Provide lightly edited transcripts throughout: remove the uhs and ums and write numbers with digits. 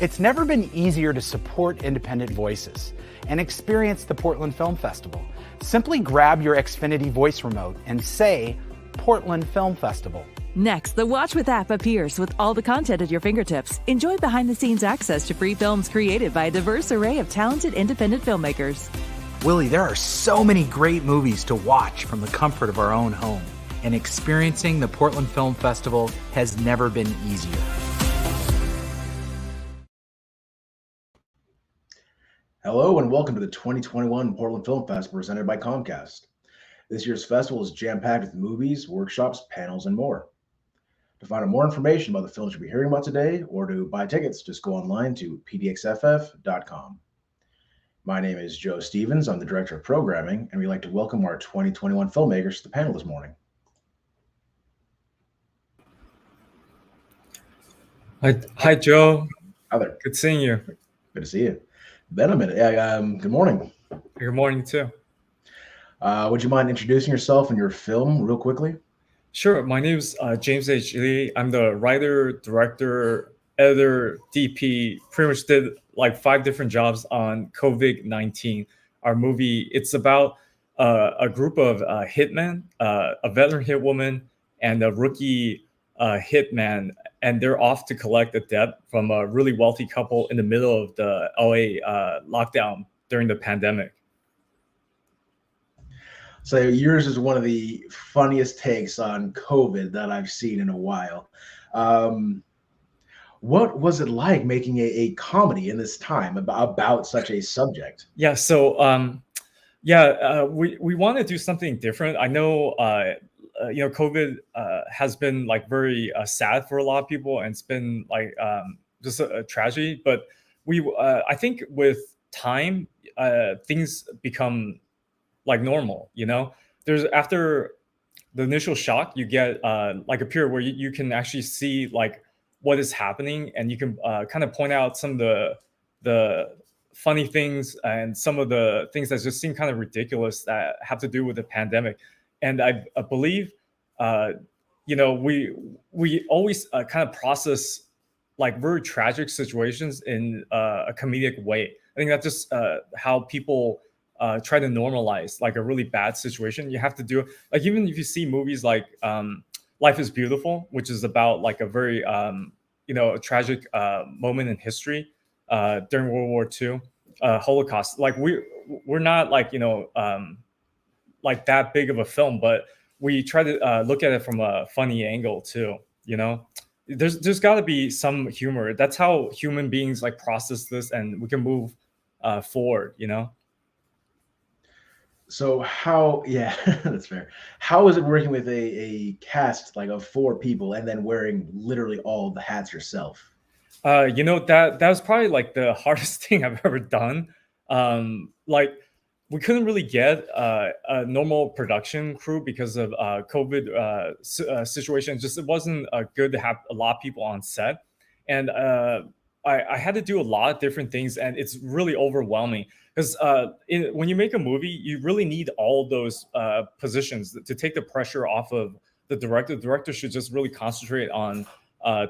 It's never been easier to support independent voices and experience the Portland Film Festival. Simply grab your Xfinity voice remote and say Portland Film Festival. Next, the Watch With app appears with all the content at your fingertips. Enjoy behind-the-scenes access to free films created by a diverse array of talented independent filmmakers. Willie, there are so many great movies to watch from the comfort of our own home, and experiencing the Portland Film Festival has never been easier. Hello and welcome to the 2021 Portland Film Festival presented by Comcast. This year's festival is jam-packed with movies, workshops, panels, and more. To find out more information about the films you'll be hearing about today or to buy tickets, just go online to pdxff.com. My name is Joe Stevens. I'm the Director of Programming, and we'd like to welcome our 2021 filmmakers to the panel this morning. Hi, Joe. Hi there. Good seeing you. Good to see you. Been a minute. Good morning. Good morning, too. Would you mind introducing yourself and your film real quickly? Sure. My name is James H. Lee. I'm the writer, director, editor, DP. Pretty much did like 5 different jobs on COVID-19, our movie. It's about a group of hitmen, a veteran hitwoman, and a rookie hitman, and they're off to collect a debt from a really wealthy couple in the middle of the LA lockdown during the pandemic. So yours is one of the funniest takes on COVID that I've seen in a while. What was it like making a comedy in this time about such a subject? Yeah, so we want to do something different. I know COVID has been like very sad for a lot of people, and it's been like just a tragedy. But I think with time, things become like normal. There's after the initial shock, you get like a period where you can actually see like what is happening, and you can kind of point out some of the funny things and some of the things that just seem kind of ridiculous that have to do with the pandemic. And I believe, we always kind of process like very tragic situations in a comedic way. I think that's just how people try to normalize like a really bad situation. You have to do it. Like even if you see movies like Life is Beautiful, which is about like a very a tragic moment in history during World War II, Holocaust. Like we're not like like that big of a film, but we try to look at it from a funny angle too. There's got to be some humor. That's how human beings like process this, and we can move forward. So that's fair. How is it working with a cast like of 4 people and then wearing literally all the hats yourself? That was probably like the hardest thing I've ever done. Like we couldn't really get a normal production crew because of COVID situation. Just it wasn't good to have a lot of people on set, and I had to do a lot of different things, and it's really overwhelming because when you make a movie, you really need all those positions to take the pressure off of the director. The director should just really concentrate on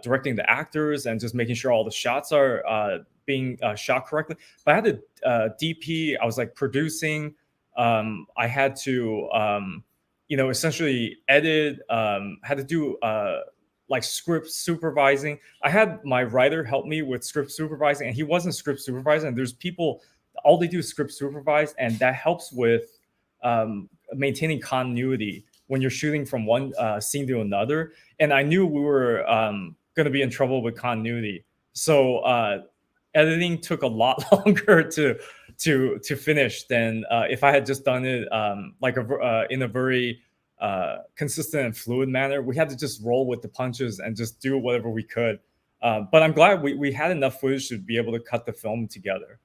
directing the actors and just making sure all the shots are being shot correctly. But I had to DP. I was like producing. I had to essentially edit. Had to do like script supervising. I had my writer help me with script supervising, and he wasn't script supervising. And there's people, all they do is script supervise, and that helps with maintaining continuity when you're shooting from one scene to another. And I knew we were going to be in trouble with continuity, so editing took a lot longer to finish than if I had just done it in a very consistent and fluid manner. We had to just roll with the punches and just do whatever we could. But I'm glad we had enough footage to be able to cut the film together.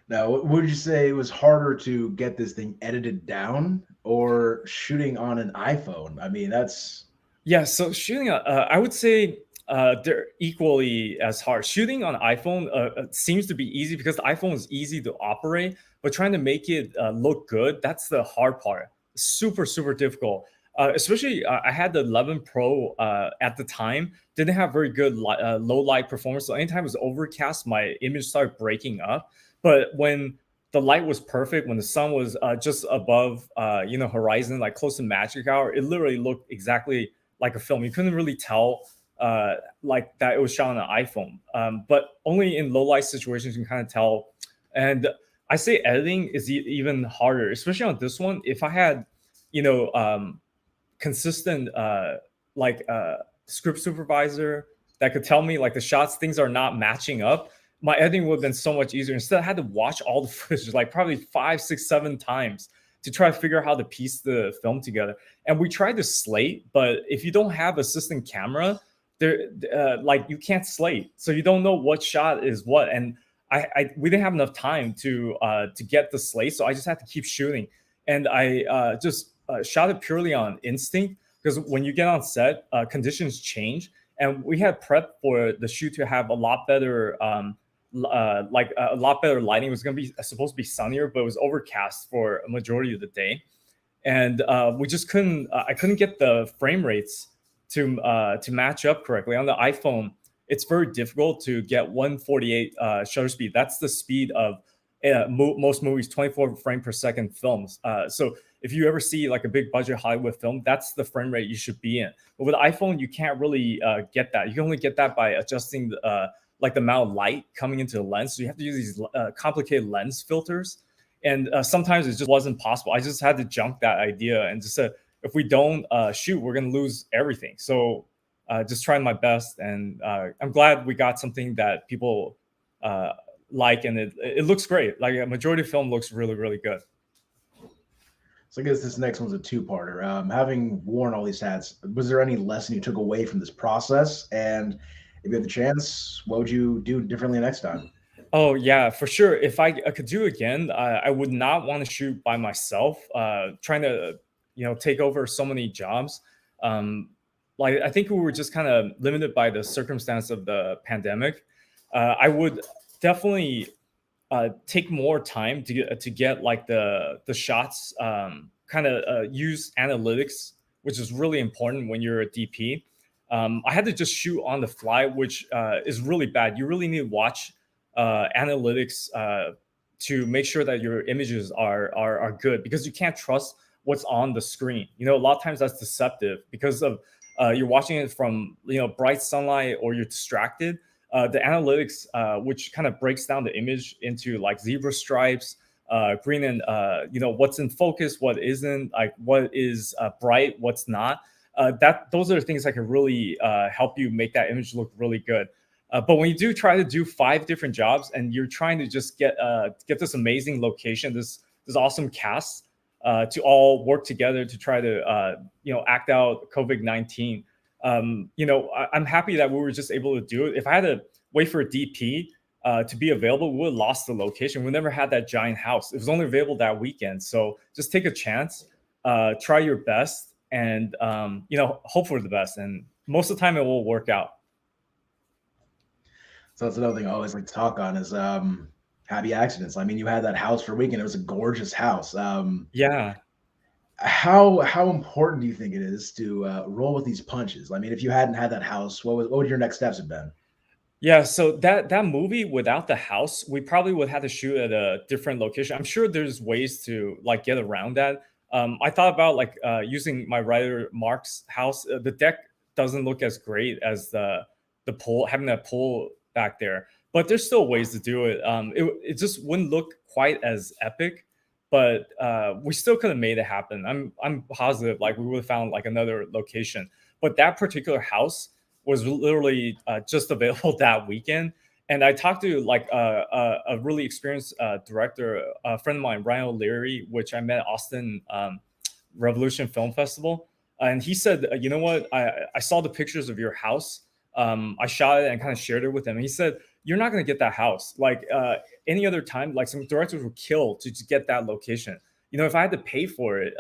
Now, would you say it was harder to get this thing edited down or shooting on an iPhone? I mean, that's... Yeah, so shooting, I would say they're equally as hard. Shooting on iPhone seems to be easy because the iPhone is easy to operate, but trying to make it look good, that's the hard part. Super, super difficult. Especially I had the 11 Pro at the time, didn't have very good low light performance. So anytime it was overcast, my image started breaking up. But when the light was perfect, when the sun was just above, horizon, like close to magic hour, it literally looked exactly like a film. You couldn't really tell like that it was shot on an iPhone. But only in low light situations you can kind of tell. And I say editing is even harder, especially on this one. If I had, you know, consistent script supervisor that could tell me like the shots, things are not matching up, my editing would have been so much easier. Instead, I had to watch all the footage like probably 5, 6, 7 times to try to figure out how to piece the film together. And we tried to slate, but if you don't have assistant camera, there like you can't slate, so you don't know what shot is what. And we didn't have enough time to get the slate, so I just had to keep shooting. And I just shot it purely on instinct, because when you get on set, conditions change, and we had prepped for the shoot to have a lot better a lot better lighting. It was going to be supposed to be sunnier, but it was overcast for a majority of the day, and we just couldn't. I couldn't get the frame rates to match up correctly on the iPhone. It's very difficult to get 148 shutter speed. That's the speed of most movies, 24 frame per second films. So if you ever see like a big budget Hollywood film, that's the frame rate you should be in. But with iPhone, you can't really get that. You can only get that by adjusting the amount of light coming into the lens. So you have to use these complicated lens filters. And sometimes it just wasn't possible. I just had to junk that idea and just said, if we don't shoot, we're going to lose everything. So just trying my best. And I'm glad we got something that people like, and it looks great. Like a majority of film looks really, really good. So I guess this next one's a two-parter. Having worn all these hats, was there any lesson you took away from this process? And if you had the chance, what would you do differently next time? Oh yeah, for sure. If I could do it again, I would not want to shoot by myself. Trying to take over so many jobs. I think we were just kind of limited by the circumstance of the pandemic. I would definitely take more time to get like the shots, use analytics, which is really important when you're a DP. I had to just shoot on the fly, which is really bad. You really need to watch analytics to make sure that your images are good, because you can't trust what's on the screen. A lot of times that's deceptive because of you're watching it from bright sunlight, or you're distracted. The analytics, which kind of breaks down the image into like zebra stripes, green and what's in focus, what isn't, like what is bright, what's not. Those are the things that can really help you make that image look really good. But when you do try to do 5 different jobs, and you're trying to just get this amazing location, this awesome cast to all work together to try to act out COVID-19. I'm happy that we were just able to do it. If I had to wait for a DP to be available, we would have lost the location. We never had that giant house. It was only available that weekend. So just take a chance, try your best, and hope for the best. And most of the time it will work out. So that's another thing I always like to talk on is happy accidents. I mean, you had that house for a weekend. It was a gorgeous house. Yeah. How important do you think it is to roll with these punches? I mean, if you hadn't had that house, what would your next steps have been? Yeah, so that movie without the house, we probably would have to shoot at a different location. I'm sure there's ways to like get around that. I thought about like using my writer Mark's house. The deck doesn't look as great as the pool, having that pool back there, but there's still ways to do it. It just wouldn't look quite as epic, but we still could have made it happen. I'm positive like we would have found like another location. But that particular house was literally just available that weekend. And I talked to like a really experienced director, a friend of mine, Ryan O'Leary, which I met at Austin Revolution Film Festival. And he said, you know what, I saw the pictures of your house. I shot it and kind of shared it with him. And he said, you're not going to get that house. Like any other time, like some directors would kill to just get that location. If I had to pay for it,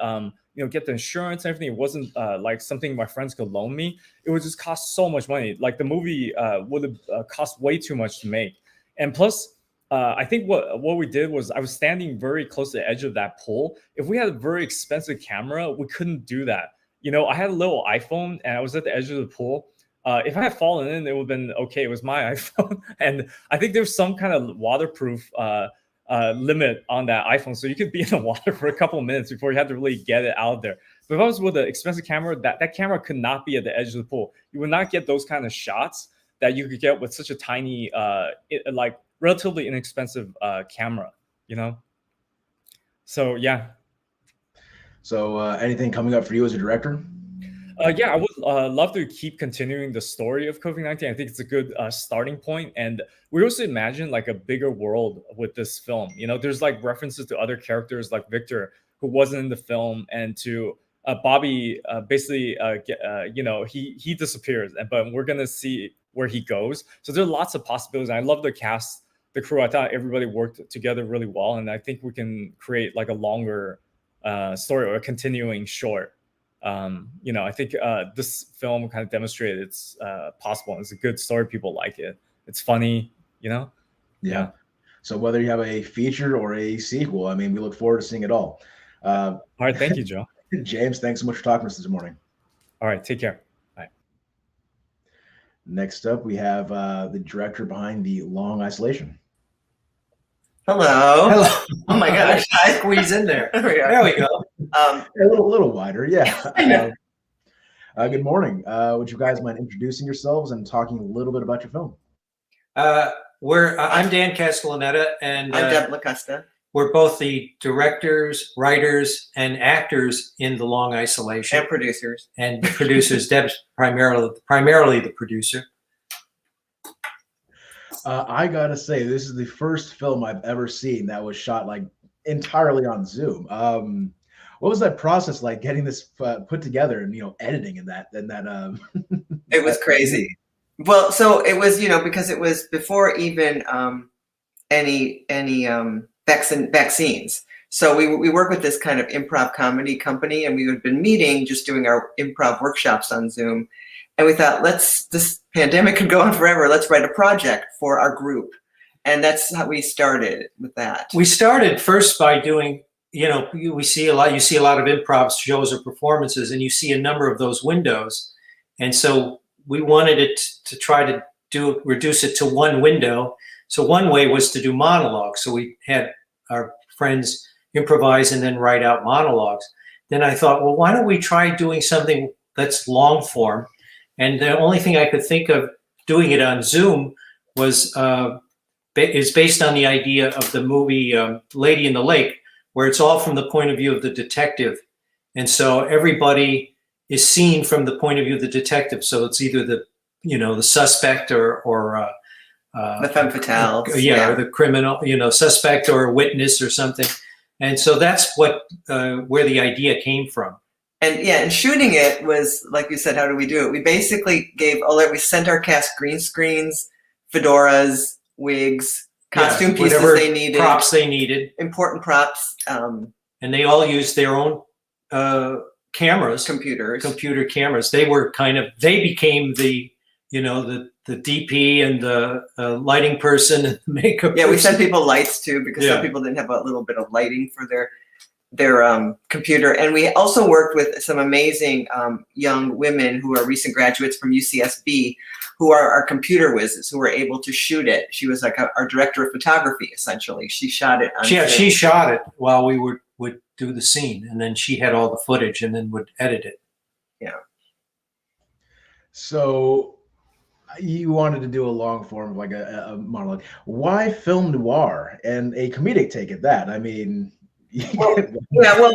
get the insurance and everything, it wasn't like something my friends could loan me. It would just cost so much money. Like the movie would have cost way too much to make. And plus, I think what we did was I was standing very close to the edge of that pool. If we had a very expensive camera, we couldn't do that. I had a little iPhone and I was at the edge of the pool. If I had fallen in, it would have been okay. It was my iPhone. And I think there's some kind of waterproof limit on that iPhone. So you could be in the water for a couple of minutes before you had to really get it out there. But if I was with an expensive camera, that camera could not be at the edge of the pool. You would not get those kind of shots that you could get with such a tiny, like relatively inexpensive camera, So, yeah. So anything coming up for you as a director? Yeah, I would love to keep continuing the story of COVID-19. I think it's a good starting point. And we also imagine like a bigger world with this film. There's like references to other characters like Victor, who wasn't in the film, and to Bobby, basically, he disappears, but we're going to see where he goes. So there's lots of possibilities. I love the cast, the crew. I thought everybody worked together really well. And I think we can create like a longer story or a continuing short. I think this film kind of demonstrated it's possible. It's a good story. People like it. It's funny, Yeah. So whether you have a feature or a sequel, I mean, we look forward to seeing it all. All right. Thank you, Joe. James, thanks so much for talking to us this morning. All right. Take care. Bye. Next up, we have the director behind The Long Isolation. Hello. Hello. Oh my gosh. I squeeze in there. There we go. A little wider, yeah. Good morning. Would you guys mind introducing yourselves and talking a little bit about your film? I'm Dan Castellaneta, and I'm Deb LaCosta. we're both the directors, writers, and actors in The Long Isolation. And producers. And producers. Deb's primarily the producer. I gotta say, this is the first film I've ever seen that was shot like entirely on Zoom. What was that process like, getting this put together and editing in that? It was crazy. Well, so it was because it was before even any vaccines. So we work with this kind of improv comedy company, and we had been meeting, just doing our improv workshops on Zoom. And we thought, this pandemic could go on forever. Let's write a project for our group. And that's how we started with that. We started first by doing, you see a lot of improv shows or performances, and you see a number of those windows. And so we wanted it to try to reduce it to one window. So one way was to do monologues. So we had our friends improvise and then write out monologues. Then I thought, well, why don't we try doing something that's long form? And the only thing I could think of doing it on Zoom was is based on the idea of the movie Lady in the Lake, where it's all from the point of view of the detective. And so everybody is seen from the point of view of the detective. So it's either the suspect or the femme fatale. Or the criminal, suspect or a witness or something. And so that's what where the idea came from. And shooting it was, like you said, how do we do it? We basically we sent our cast green screens, fedoras, wigs, costume pieces they needed. Props they needed. Important props. And they all used their own cameras. Computer cameras. They became the DP and the lighting person and the makeup person. We sent people lights too, because some people didn't have a little bit of lighting for their computer. And we also worked with some amazing young women who are recent graduates from UCSB, who are our computer whizzes, who were able to shoot it. She was like our director of photography, essentially. She shot it. She shot it while we would do the scene, and then she had all the footage and then would edit it. Yeah. So you wanted to do a long form, like a monologue. Why film noir and a comedic take at that? I mean... Well,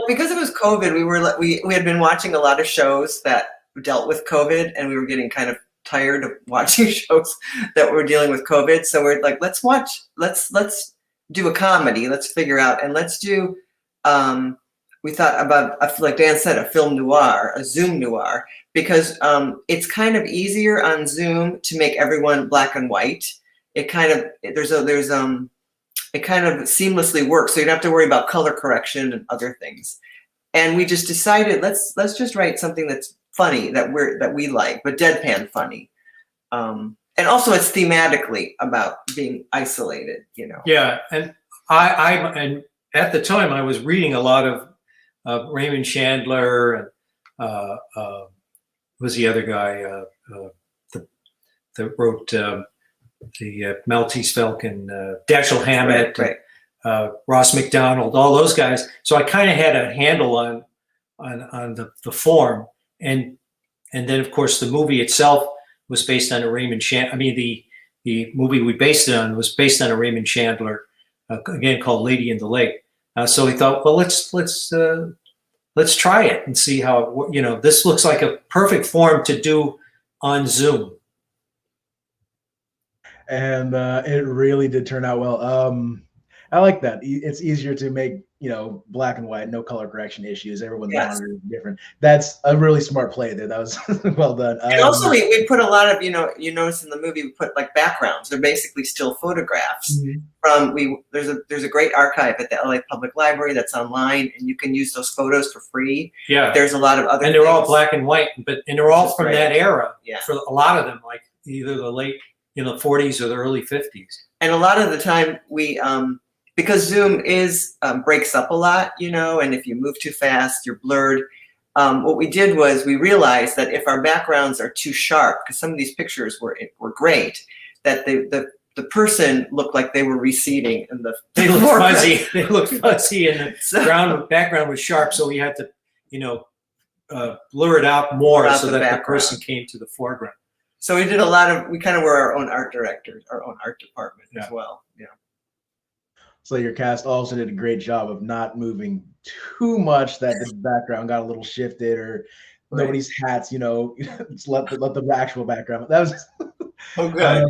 because it was COVID, we had been watching a lot of shows that dealt with COVID, and we were getting kind of tired of watching shows that were dealing with COVID. So we're like, let's do a comedy. Let's figure out, and let's do. We thought about, like Dan said, a film noir, a Zoom noir, because it's kind of easier on Zoom to make everyone black and white. It kind of it kind of seamlessly works, so you don't have to worry about color correction and other things. And we just decided, let's just write something that's funny, that we like, but deadpan funny. And also it's thematically about being isolated, Yeah, and I at the time I was reading a lot of Raymond Chandler was the other guy that wrote the Maltese Falcon, Dashiell Hammett, Right. Ross McDonald, all those guys. So I kind of had a handle on the form, and then of course the movie itself was based on a Raymond Chandler. I mean the movie we based it on was based on a Raymond Chandler, again called Lady in the Lake. So we thought, well, let's try it and see how this looks like a perfect form to do on Zoom. And it really did turn out well. I like that. It's easier to make, black and white, no color correction issues. Everyone's monitor is different. That's a really smart play there. That was well done. And also we put a lot of, you notice in the movie, we put like backgrounds. They're basically still photographs from, there's a great archive at the LA Public Library that's online, and you can use those photos for free. Yeah. There's a lot of other and they're all things. black and white, and they're all from that era. Yeah. For a lot of them, like either the late, 40s or the early 50s. And a lot of the time we, because Zoom breaks up a lot, and if you move too fast, you're blurred. What we did was we realized that if our backgrounds are too sharp, because some of these pictures were great, that the person looked like they were receding, and they looked fuzzy. They looked fuzzy, and the background was sharp. So we had to, blur it out more so that the person came to the foreground. So we did we kind of were our own art directors, our own art department as well. Yeah. So your cast also did a great job of not moving too much that the background got a little shifted, or nobody's hats, just let the actual background. That was oh good.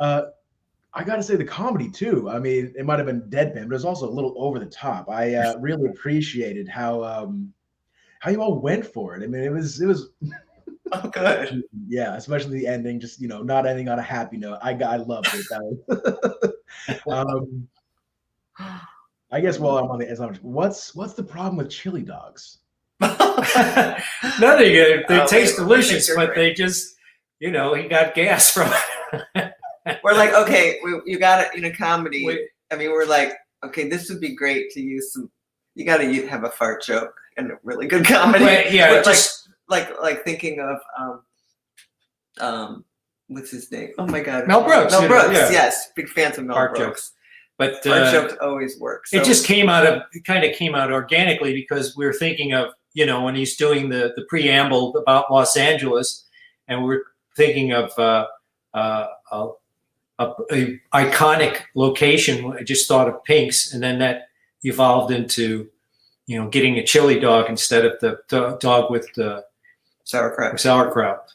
I got to say the comedy too. I mean, it might have been deadpan, but it was also a little over the top. I really appreciated how you all went for it. I mean, it was. Oh, good. Yeah, especially the ending, just not ending on a happy note. I loved it. That was, I guess while I'm on the assumption, what's the problem with chili dogs? Nothing. They taste delicious, but they just he got gas from it. We're like, okay, you got it in a comedy. I mean, we're like, okay, this would be great to use some. You got to have a fart joke and a really good comedy. But, yeah, but like thinking of what's his name? Oh my God, Mel Brooks. Mel Brooks, yes, big fans of Mel Brooks. Jokes. But fart jokes always work. So. It just came out organically because we were thinking of when he's doing the preamble about Los Angeles, and we're thinking of a iconic location. I just thought of Pink's, and then that evolved into getting a chili dog instead of the dog with the sauerkraut.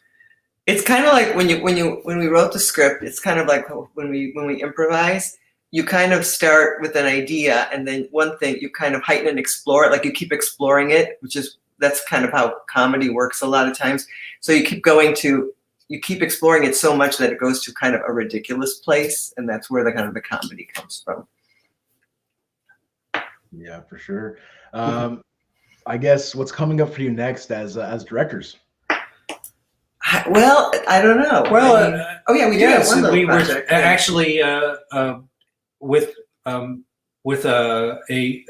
It's kind of like when we wrote the script. It's kind of like when we improvise. You kind of start with an idea, and then one thing you kind of heighten and explore it. Like you keep exploring it, that's kind of how comedy works a lot of times. So you keep exploring it so much that it goes to kind of a ridiculous place, and that's where the kind of the comedy comes from. Yeah, for sure. I guess what's coming up for you next as directors? Well, I don't know. Well, we do have one little we project. Were actually with a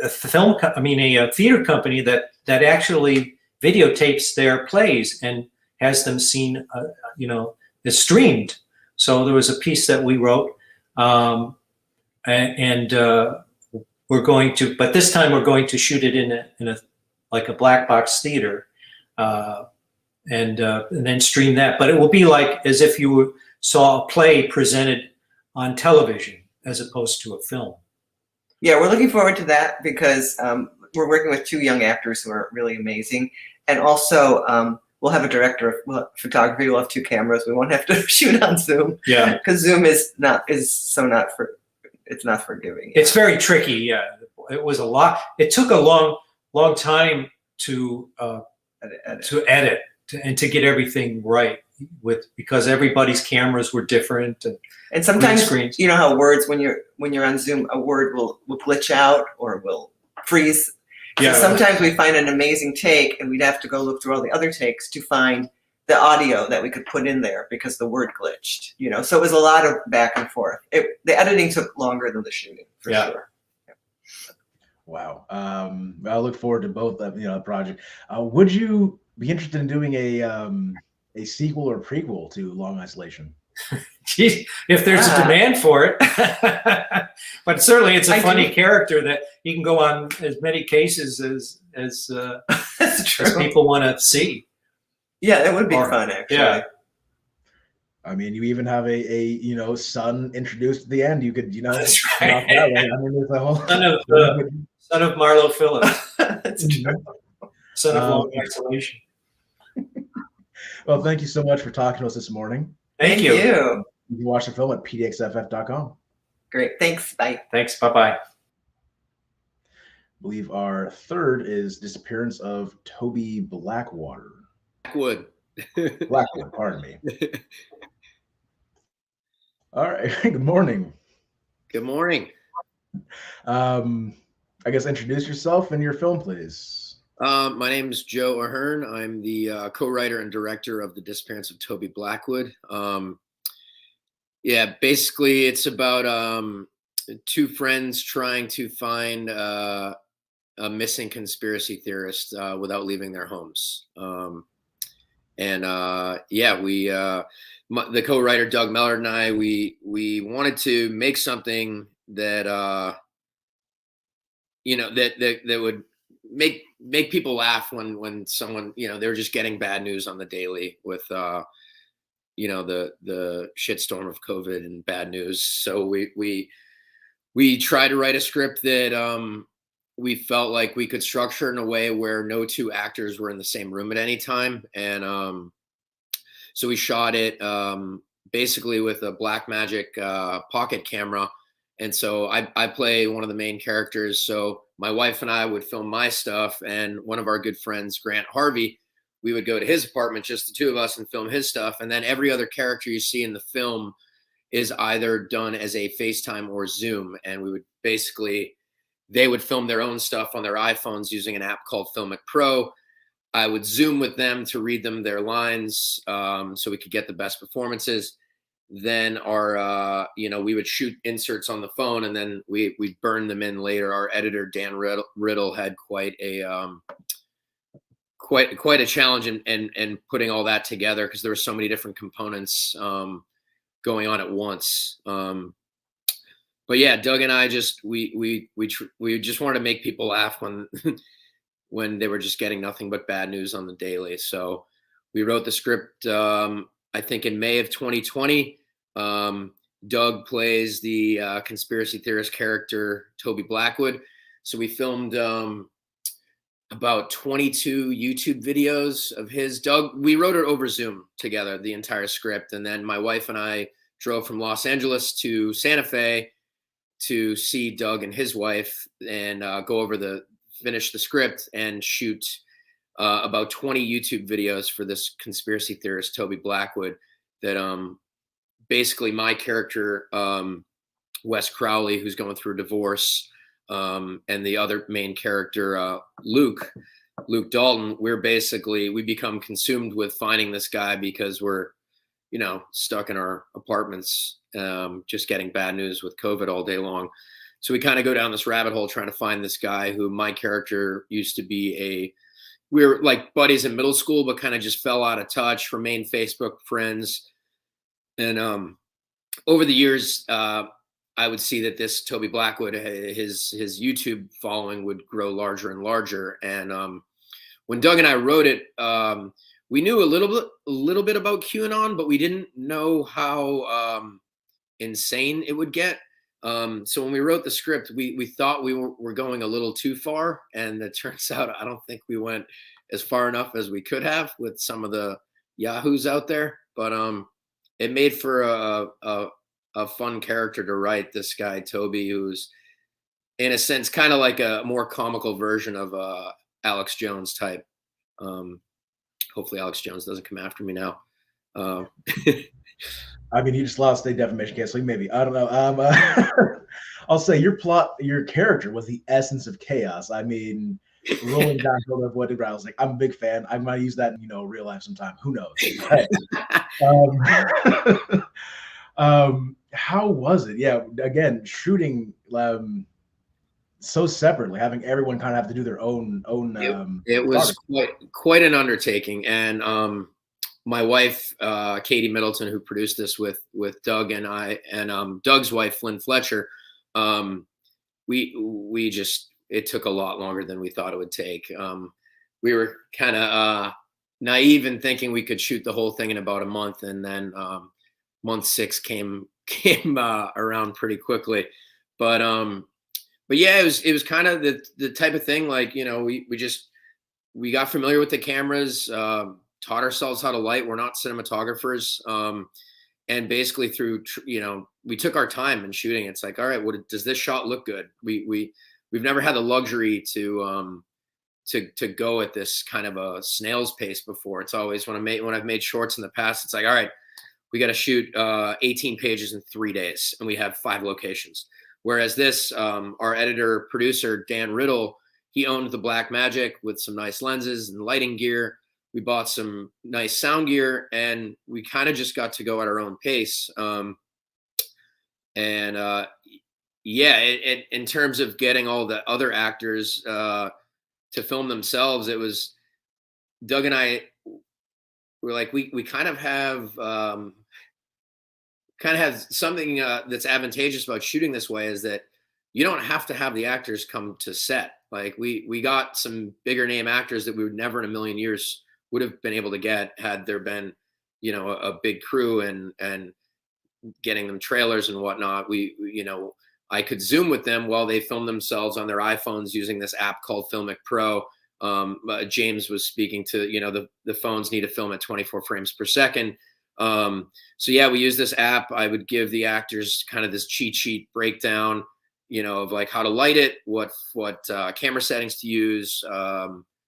film, a theater company that actually videotapes their plays and has them seen, is streamed. So there was a piece that we wrote, and we're going to, but this time we're going to shoot it in a like a black box theater, and then stream that. But it will be like as if you saw a play presented on television as opposed to a film. Yeah, we're looking forward to that because we're working with two young actors who are really amazing, and also we'll have a director of photography. We'll have two cameras. We won't have to shoot on Zoom. Yeah, because Zoom is not forgiving. It's very tricky. Yeah, it was a lot. It took a long time to edit and to get everything right because everybody's cameras were different and sometimes you know how words when you're on Zoom a word will glitch out or will freeze. So yeah. Sometimes we find an amazing take and we'd have to go look through all the other takes to find the audio that we could put in there because the word glitched. So it was a lot of back and forth. The editing took longer than the shooting for sure. Wow. I look forward to both of project. Would you be interested in doing a sequel or prequel to Long Isolation? Geez, if there's a demand for it. But certainly it's a funny character that you can go on as many cases as people want to see. Yeah, that would be fun, actually. Yeah. I mean, you even have a son introduced at the end. You could, That's right. That way. I mean, there's a whole son of Marlo Phillips. That's true. Son of Long Isolation. Well, thank you so much for talking to us this morning. Thank you. You can watch the film at pdxff.com. Great. Thanks. Bye. Thanks. Bye-bye. I believe our third is Disappearance of Toby Blackwood. Blackwood, pardon me. All right. Good morning. Good morning. I guess introduce yourself and your film, please. My name is Joe Ahern. I'm the co-writer and director of The Disappearance of Toby Blackwood. Basically it's about two friends trying to find a missing conspiracy theorist without leaving their homes. The co-writer Doug Mellard and I, we wanted to make something that that would make people laugh when someone, they were just getting bad news on the daily with the shitstorm of COVID and bad news. So we tried to write a script that we felt like we could structure in a way where no two actors were in the same room at any time. And so we shot it basically with a Blackmagic pocket camera. And so I play one of the main characters. So my wife and I would film my stuff, and one of our good friends, Grant Harvey, we would go to his apartment, just the two of us, and film his stuff. And then every other character you see in the film is either done as a FaceTime or Zoom. And we would they would film their own stuff on their iPhones using an app called Filmic Pro. I would Zoom with them to read them their lines so we could get the best performances. Then we would shoot inserts on the phone, and then we'd burn them in later. Our editor, Dan Riddle, had quite a challenge in putting all that together, because there were so many different components going on at once. But yeah, Doug and I we just wanted to make people laugh when they were just getting nothing but bad news on the daily. So we wrote the script, I think in May of 2020. Doug plays the conspiracy theorist character, Toby Blackwood. So we filmed about 22 YouTube videos of his. Doug, we wrote it over Zoom together, the entire script. And then my wife and I drove from Los Angeles to Santa Fe to see Doug and his wife and finish the script and shoot about 20 YouTube videos for this conspiracy theorist, Toby Blackwood, that basically my character, Wes Crowley, who's going through a divorce, and the other main character, Luke Dalton, we become consumed with finding this guy because we're, stuck in our apartments, just getting bad news with COVID all day long. So we kind of go down this rabbit hole trying to find this guy who my character used to be we were like buddies in middle school, but kind of just fell out of touch, remained Facebook friends. And over the years, I would see that this Toby Blackwood, his YouTube following would grow larger and larger. And when Doug and I wrote it, we knew a little bit about QAnon, but we didn't know how insane it would get. So when we wrote the script, we thought we were going a little too far, and it turns out I don't think we went as far enough as we could have with some of the yahoos out there. But it made for a fun character to write, this guy Toby, who's in a sense kind of like a more comical version of Alex Jones type. Hopefully Alex Jones doesn't come after me now. I mean, you just lost state defamation case, so maybe, I don't know. I'll say your character was the essence of chaos. I mean, rolling downhill of what I was like, I'm a big fan. I might use that in real life sometime. Who knows? How was it? Yeah, again, shooting so separately, having everyone kind of have to do their own it was quite an undertaking. And my wife, Katie Middleton, who produced this with Doug and I, and Doug's wife, Flynn Fletcher, we just, it took a lot longer than we thought it would take. We were kind of naive in thinking we could shoot the whole thing in about a month, and then month 6 came around pretty quickly. But yeah, it was kind of the type of thing, like, you know, we got familiar with the cameras, taught ourselves how to light. We're not cinematographers. And basically through, you know, we took our time in shooting. It's like, all right, does this shot look good? We've never had the luxury to go at this kind of a snail's pace before. It's always when I've made shorts in the past, it's like, all right, we got to shoot 18 pages in 3 days, and we have 5 locations. Whereas this, our editor producer Dan Riddle, he owned the Black Magic with some nice lenses and lighting gear. We bought some nice sound gear, and we kind of just got to go at our own pace. Yeah, in terms of getting all the other actors to film themselves, it was Doug and I were like, we kind of have something that's advantageous about shooting this way, is that you don't have to have the actors come to set. Like we got some bigger name actors that we would never in a million years would have been able to get had there been, you know, a big crew and getting them trailers and whatnot. You know, I could Zoom with them while they film themselves on their iPhones using this app called Filmic Pro. James was speaking to, you know, the phones need to film at 24 frames per second. So yeah, we use this app. I would give the actors kind of this cheat sheet breakdown, you know, of like how to light it, what camera settings to use,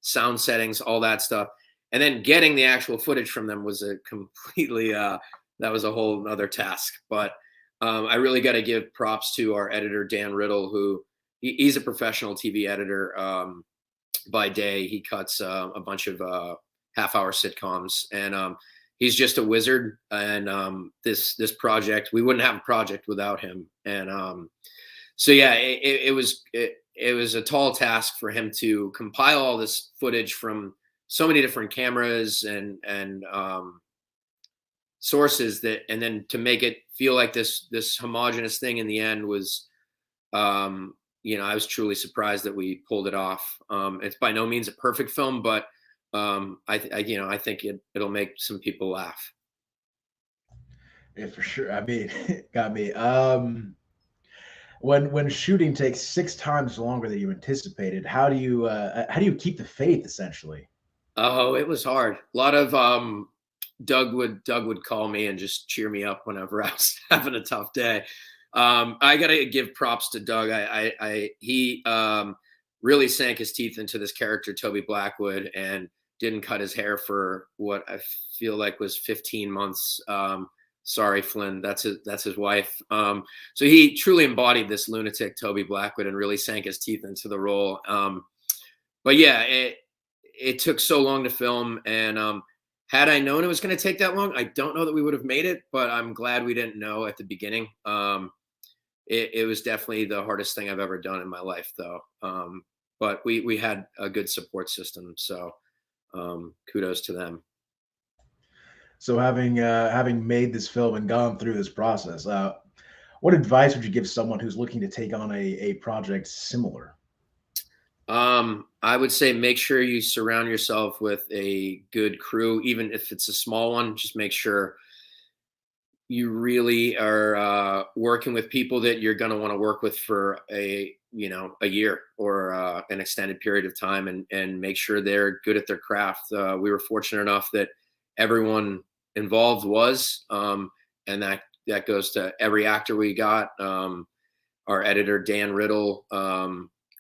sound settings, all that stuff. And then getting the actual footage from them was a completely, that was a whole other task. But I really got to give props to our editor, Dan Riddle, who he's a professional TV editor by day. He cuts a bunch of half-hour sitcoms, and he's just a wizard. And this project, we wouldn't have a project without him. And so yeah, it was a tall task for him to compile all this footage from so many different cameras and sources, and then to make it feel like this homogenous thing in the end was, you know, I was truly surprised that we pulled it off. It's by no means a perfect film, but I think it'll make some people laugh. Yeah, for sure. I mean, it got me. When shooting takes 6 times longer than you anticipated, how do you keep the faith, essentially? Oh, it was hard. A lot of Doug would call me and just cheer me up whenever I was having a tough day. I gotta give props to Doug. He really sank his teeth into this character, Toby Blackwood, and didn't cut his hair for what I feel like was 15 months. Sorry, Flynn, that's his wife. So he truly embodied this lunatic Toby Blackwood and really sank his teeth into the role. But yeah, it took so long to film, and had I known it was going to take that long, I don't know that we would have made it, but I'm glad we didn't know at the beginning. It was definitely the hardest thing I've ever done in my life, though. But we had a good support system, so kudos to them. So having made this film and gone through this process, what advice would you give someone who's looking to take on a project similar? I would say make sure you surround yourself with a good crew, even if it's a small one. Just make sure you really are working with people that you're going to want to work with for a year or an extended period of time, and make sure they're good at their craft. We were fortunate enough that everyone involved was, and that goes to every actor we got. Our editor, Dan Riddle,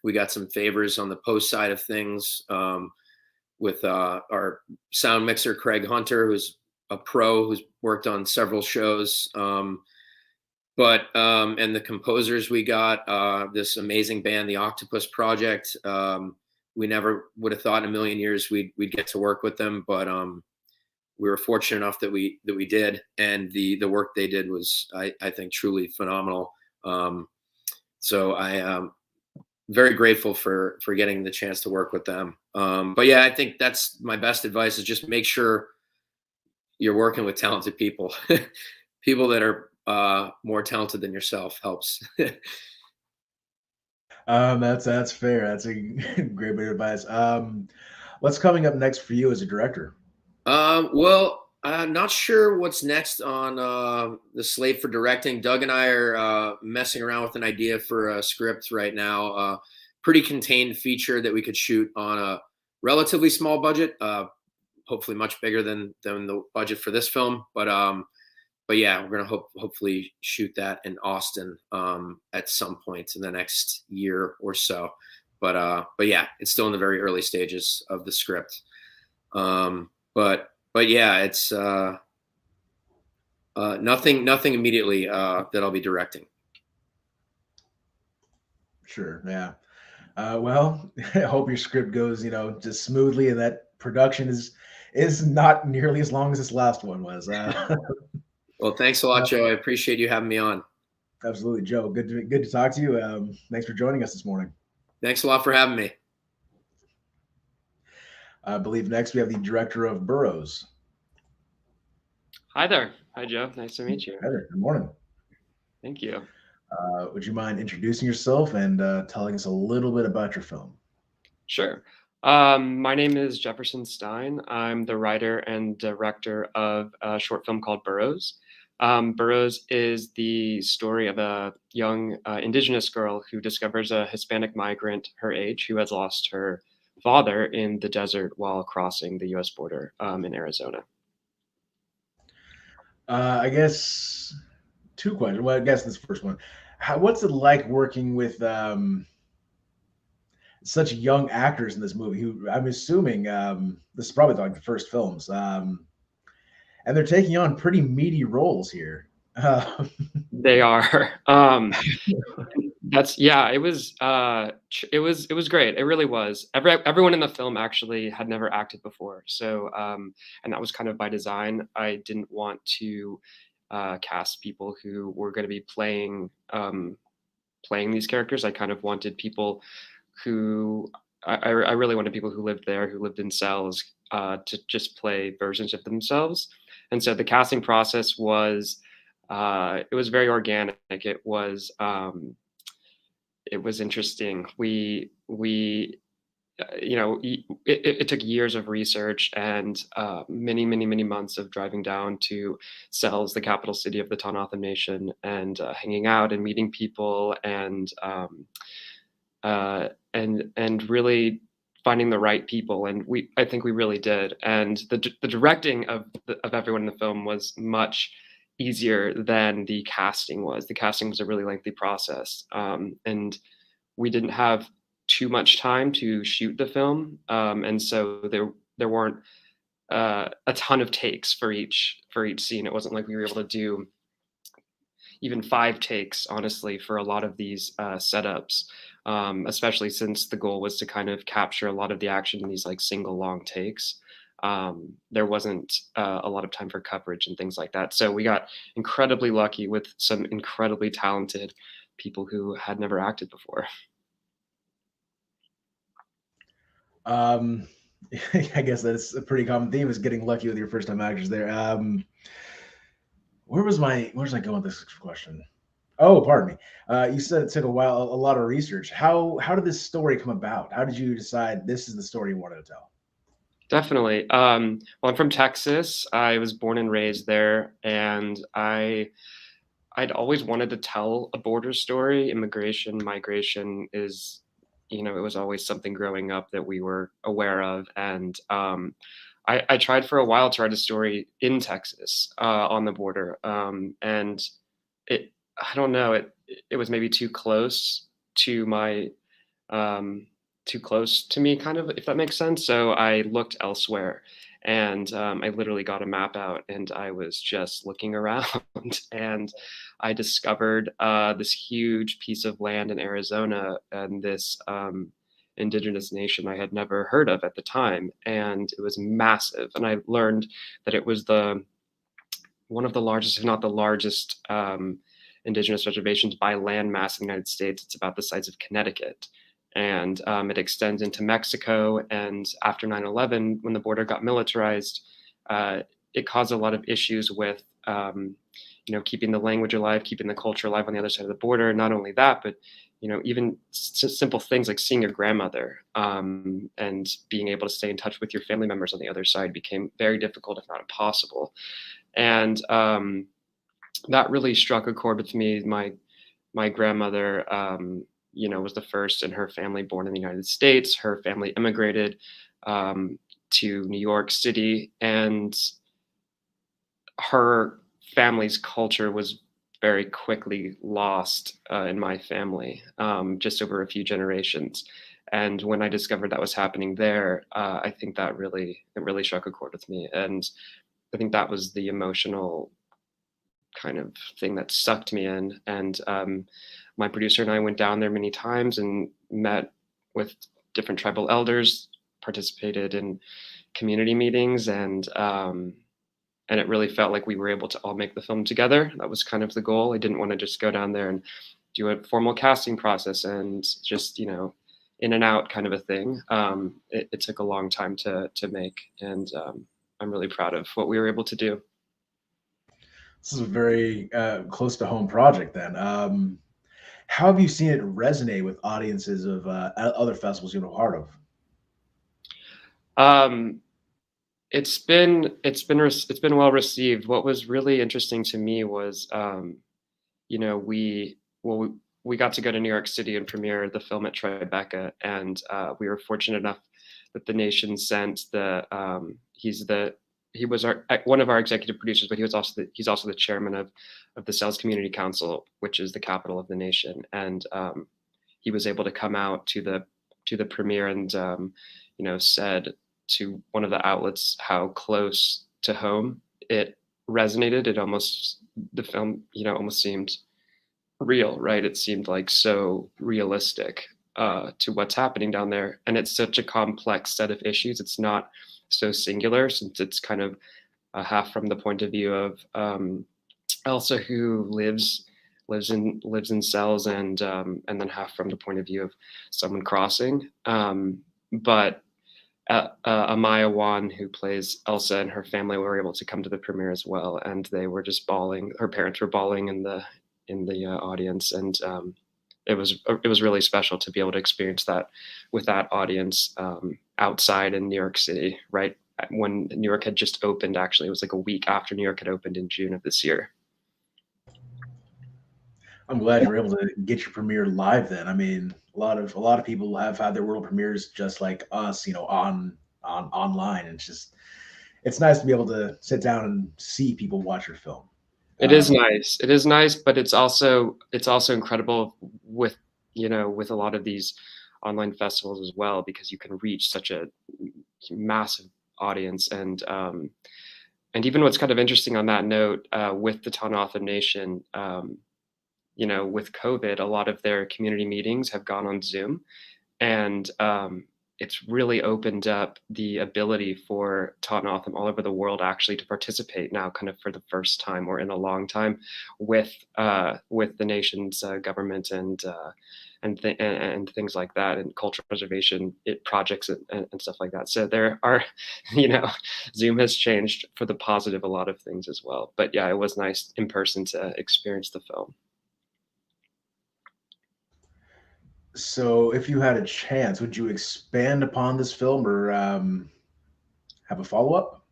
we got some favors on the post side of things with our sound mixer, Craig Hunter, who's a pro who's worked on several shows. And the composers we got, this amazing band, the Octopus Project. We never would have thought in a million years we'd get to work with them, but we were fortunate enough that we did, and the work they did was, I think, truly phenomenal. So very grateful for getting the chance to work with them. But yeah, I think that's my best advice, is just make sure you're working with talented people. People that are more talented than yourself helps. That's fair. That's a great bit of advice. What's coming up next for you as a director? Well, I'm not sure what's next on the slate for directing. Doug and I are messing around with an idea for a script right now. Pretty contained feature that we could shoot on a relatively small budget. Hopefully much bigger than the budget for this film. But yeah, we're gonna hopefully shoot that in Austin at some point in the next year or so. But yeah, it's still in the very early stages of the script. But yeah, it's nothing immediately that I'll be directing. Sure. Yeah. Well, I hope your script goes, just smoothly, and that production is not nearly as long as this last one was. Well, thanks a lot, Joe. I appreciate you having me on. Absolutely, Joe. Good to talk to you. Thanks for joining us this morning. Thanks a lot for having me. I believe next we have the director of Burroughs. Hi there. Hi, Joe. Nice to meet you. Hi there. Good morning. Thank you. Would you mind introducing yourself and telling us a little bit about your film? Sure. My name is Jefferson Stein. I'm the writer and director of a short film called Burroughs. Burroughs is the story of a young indigenous girl who discovers a Hispanic migrant her age who has lost her father in the desert while crossing the U.S. border in Arizona. I guess two questions. Well, I guess this first one. What's it like working with such young actors in this movie? Who I'm assuming this is probably like the first films, and they're taking on pretty meaty roles here. They are. It was great. It really was. Everyone in the film actually had never acted before. So, and that was kind of by design. I didn't want to cast people who were going to be playing these characters. I kind of wanted people who I really wanted people who lived there, who lived in cells, to just play versions of themselves. And so the casting process was, it was very organic. It was interesting. It took years of research and many months of driving down to Cells, the capital city of the Tohono Nation, and hanging out and meeting people and really finding the right people. And I think we really did. And the directing of everyone in the film was much easier than the casting was. The casting was a really lengthy process, and we didn't have too much time to shoot the film, and so there weren't a ton of takes for each scene. It wasn't like we were able to do even 5 takes, honestly, for a lot of these setups, especially since the goal was to kind of capture a lot of the action in these like single long takes. There wasn't a lot of time for coverage and things like that. So we got incredibly lucky with some incredibly talented people who had never acted before. I guess that's a pretty common theme, is getting lucky with your first time actors there. Where was I going with this question? Oh, pardon me. You said it took a lot of research. How did this story come about? How did you decide this is the story you wanted to tell? Definitely. Well, I'm from Texas. I was born and raised there, and I'd always wanted to tell a border story. Migration is, it was always something growing up that we were aware of. And I tried for a while to write a story in Texas on the border. And I don't know, it was maybe too close to my, too close to me, kind of, if that makes sense. So I looked elsewhere, and I literally got a map out, and I was just looking around, and I discovered this huge piece of land in Arizona and this indigenous nation I had never heard of at the time. And it was massive. And I learned that it was one of the largest, if not the largest, indigenous reservations by land mass in the United States. It's about the size of Connecticut. and it extends into Mexico. And after 9/11, when the border got militarized, it caused a lot of issues with keeping the language alive, keeping the culture alive on the other side of the border. Not only that, but even simple things like seeing your grandmother and being able to stay in touch with your family members on the other side became very difficult, if not impossible. And that really struck a chord with me. My grandmother, was the first in her family born in the United States. Her family immigrated to New York City, and her family's culture was very quickly lost in my family, just over a few generations. And when I discovered that was happening there, I think that really struck a chord with me. And I think that was the emotional kind of thing that sucked me in. And my producer and I went down there many times and met with different tribal elders, participated in community meetings, and it really felt like we were able to all make the film together. That was kind of the goal. I didn't want to just go down there and do a formal casting process and just, in and out kind of a thing. It took a long time to make, and I'm really proud of what we were able to do. This is a very close to home project then. How have you seen it resonate with audiences of other festivals you've been a part of? It's been well received. What was really interesting to me was, we got to go to New York City and premiere the film at Tribeca, and we were fortunate enough that the nation sent he was one of our executive producers, but he's also the chairman of the Sales Community Council, which is the capital of the nation, and he was able to come out to the premiere and said to one of the outlets how close to home it resonated. The film almost seemed real, right? It seemed like so realistic to what's happening down there, and it's such a complex set of issues. It's not so singular, since it's kind of half from the point of view of Elsa, who lives in cells, and then half from the point of view of someone crossing. But Amaya Wan, who plays Elsa, and her family were able to come to the premiere as well, and they were just bawling. Her parents were bawling in the audience, and it was really special to be able to experience that with that audience outside in New York City, right when New York had just opened. Actually, it was like a week after New York had opened in June of this year. I'm glad you were able to get your premiere live then. I mean, a lot of people have had their world premieres just like us, on online. And it's nice to be able to sit down and see people watch your film. It is nice. It is nice, but it's also incredible with a lot of these online festivals as well, because you can reach such a massive audience. And even what's kind of interesting on that note, with the Tohono Nation, with COVID, a lot of their community meetings have gone on Zoom, and it's really opened up the ability for Tohono all over the world actually to participate now, kind of for the first time or in a long time, with the nation's government and things like that, and cultural preservation projects and stuff like that. So there are, Zoom has changed for the positive a lot of things as well. But yeah, it was nice in person to experience the film. So if you had a chance, would you expand upon this film or have a follow-up?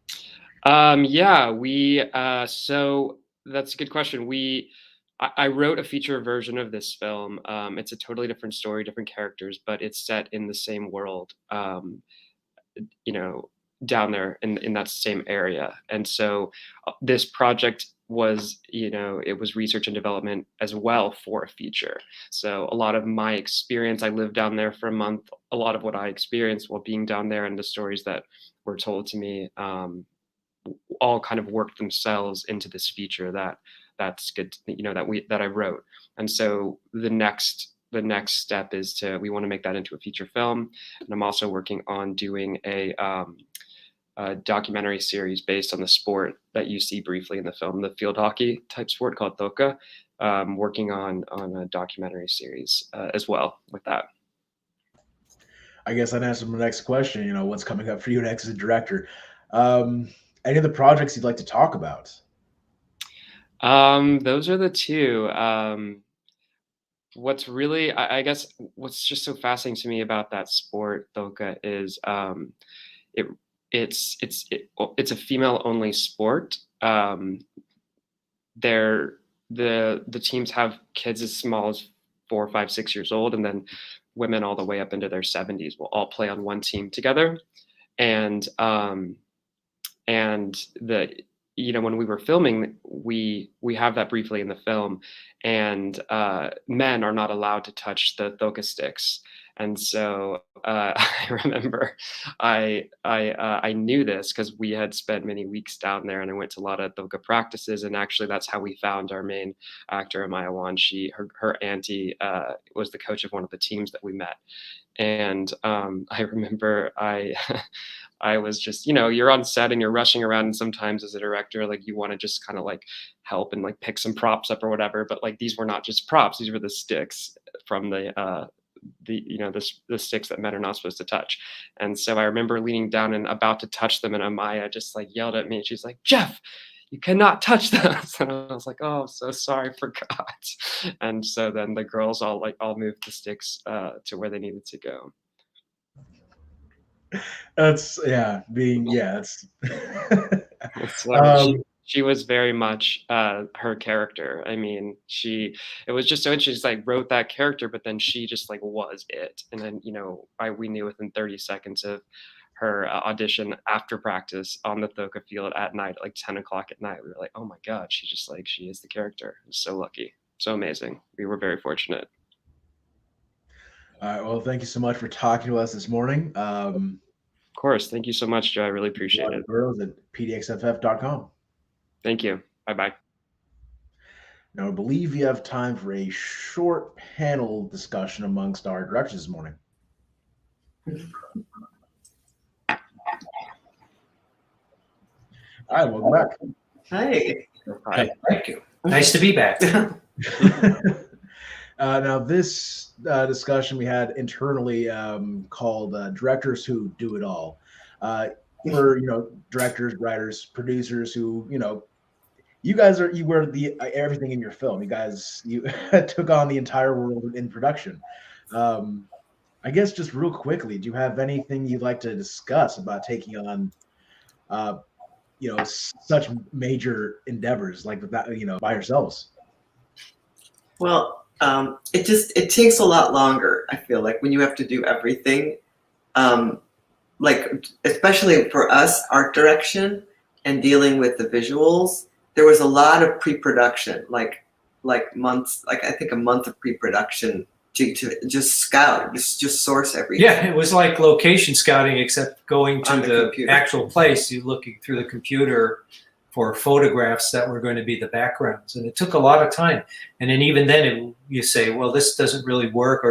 Yeah, so that's a good question. I wrote a feature version of this film. It's a totally different story, different characters, but it's set in the same world, down there in that same area. And so this project was, it was research and development as well for a feature. So a lot of my experience, I lived down there for a month. A lot of what I experienced while being down there and the stories that were told to me, all kind of worked themselves into this feature that's good, that I wrote. And so the next step is we want to make that into a feature film. And I'm also working on doing a documentary series based on the sport that you see briefly in the film, the field hockey type sport called Toka. Working on a documentary series as well with that. I guess that answers my next question. You know, what's coming up for you next as a director? Um, any of the projects you'd like to talk about? Those are the two. What's really, I guess, what's just so fascinating to me about that sport, Thoka, is it it's a female only sport. They're the teams have kids as small as 4, 5, 6 years old, and then women all the way up into their 70s will all play on one team together. And and the when we were filming, we have that briefly in the film, and men are not allowed to touch the thoka sticks. And so I remember I knew this because we had spent many weeks down there, and I went to a lot of thoka practices, and actually that's how we found our main actor, Amaya Wan. Her auntie was the coach of one of the teams that we met. And I remember I was just, you're on set and you're rushing around, and sometimes as a director, like you want to just kind of like help and like pick some props up or whatever. But like these were not just props; these were the sticks from the sticks that men are not supposed to touch. And so I remember leaning down and about to touch them, and Amaya just like yelled at me, and she's like, "Jeff, you cannot touch those." And I was like, "Oh, I'm so sorry, I forgot." And so then the girls all moved the sticks to where they needed to go. That's it's So she was very much her character. I mean, it was just so interesting. She like wrote that character, but then she just like was it. And then we knew within 30 seconds of her audition after practice on the thoka field at night, like 10 o'clock at night, we were like, oh my god, she is the character. So lucky, so amazing. We were very fortunate. All right. Well, thank you so much for talking to us this morning. Of course. Thank you so much, Joe. I really appreciate it. Burroughs at pdxff.com. Thank you. Bye-bye. Now, I believe you have time for a short panel discussion amongst our directors this morning. All right, welcome back. Hey. Hi. Thank you. Nice to be back. Now, this discussion we had internally called Directors Who Do It All. For directors, writers, producers who you were the everything in your film. You took on the entire world in production. I guess just real quickly, do you have anything you'd like to discuss about taking on such major endeavors like that by yourselves? Well, it takes a lot longer, I feel like, when you have to do everything. Like, especially for us, art direction and dealing with the visuals, there was a lot of pre-production, like months, like I think a month of pre-production to just scout, just source everything. Yeah, it was like location scouting, except going to the actual place, you looking through the computer for photographs that were going to be the backgrounds. And it took a lot of time. And then even then you say, well, this doesn't really work.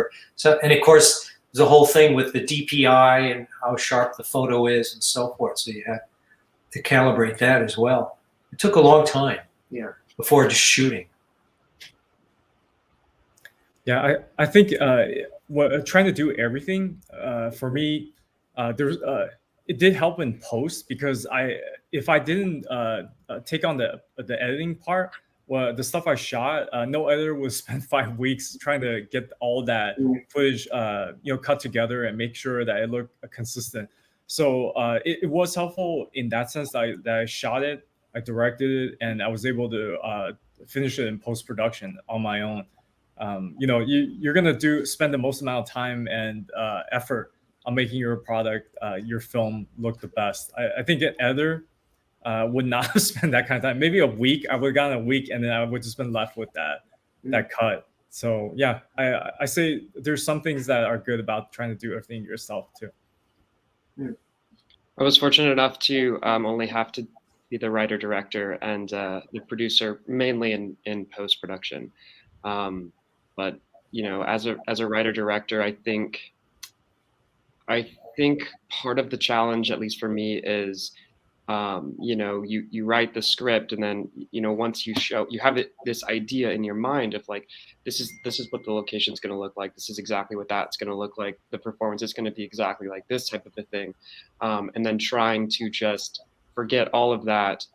And of course, there's a whole thing with the DPI and how sharp the photo is and so forth. So you had to calibrate that as well. It took a long time before just shooting. Yeah, I think trying to do everything for me, it did help in post, because if I didn't take on the editing part, well, the stuff I shot, no editor would spend 5 weeks trying to get all that footage cut together and make sure that it looked consistent. So it was helpful in that sense that I shot it, I directed it, and I was able to finish it in post-production on my own. You're gonna spend the most amount of time and effort on making your product, your film, look the best. I think an editor would not have spent that kind of time. Maybe a week. I would have gotten a week, and then I would just been left with that cut. So yeah, I say there's some things that are good about trying to do everything yourself too. I was fortunate enough to only have to be the writer, director, and the producer, mainly in post production. But as a writer director, I think part of the challenge, at least for me, is You write the script, and then once you have this idea in your mind of like, this is what the location is going to look like, this is exactly what that's going to look like, the performance is going to be exactly like this type of a thing, and then trying to just forget all of that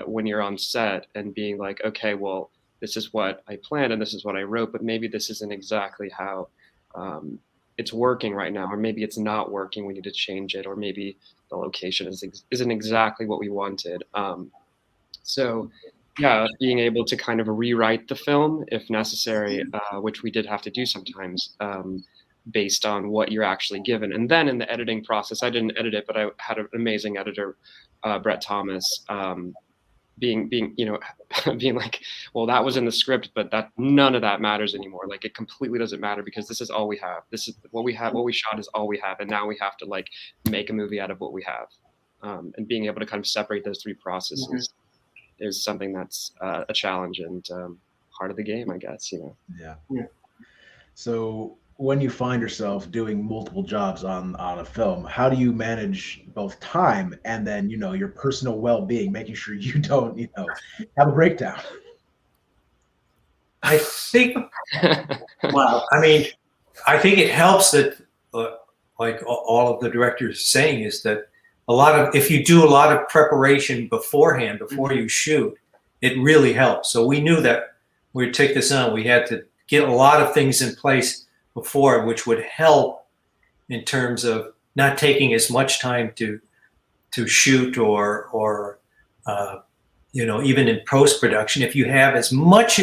when you're on set and being like, okay, well, this is what I planned and this is what I wrote, but maybe this isn't exactly how it's working right now, or maybe it's not working, we need to change it, or maybe the location isn't exactly what we wanted. So yeah, being able to kind of rewrite the film if necessary, which we did have to do sometimes, based on what you're actually given. And then in the editing process, I didn't edit it, but I had an amazing editor, Brett Thomas, being being like, well, that was in the script, but that none of that matters anymore. Like, it completely doesn't matter because this is all we have. This is what we have. What we shot is all we have, and now we have to like make a movie out of what we have. And being able to kind of separate those three processes is something that's a challenge and part of the game, I guess. Yeah. So when you find yourself doing multiple jobs on a film, how do you manage both time and then your personal well-being, making sure you don't have a breakdown? I think well, I mean, I think it helps that like all of the directors are saying, is that if you do a lot of preparation beforehand, before you shoot, it really helps. So we knew that we'd take this on, we had to get a lot of things in place before, which would help in terms of not taking as much time to shoot or even in post-production, if you have as much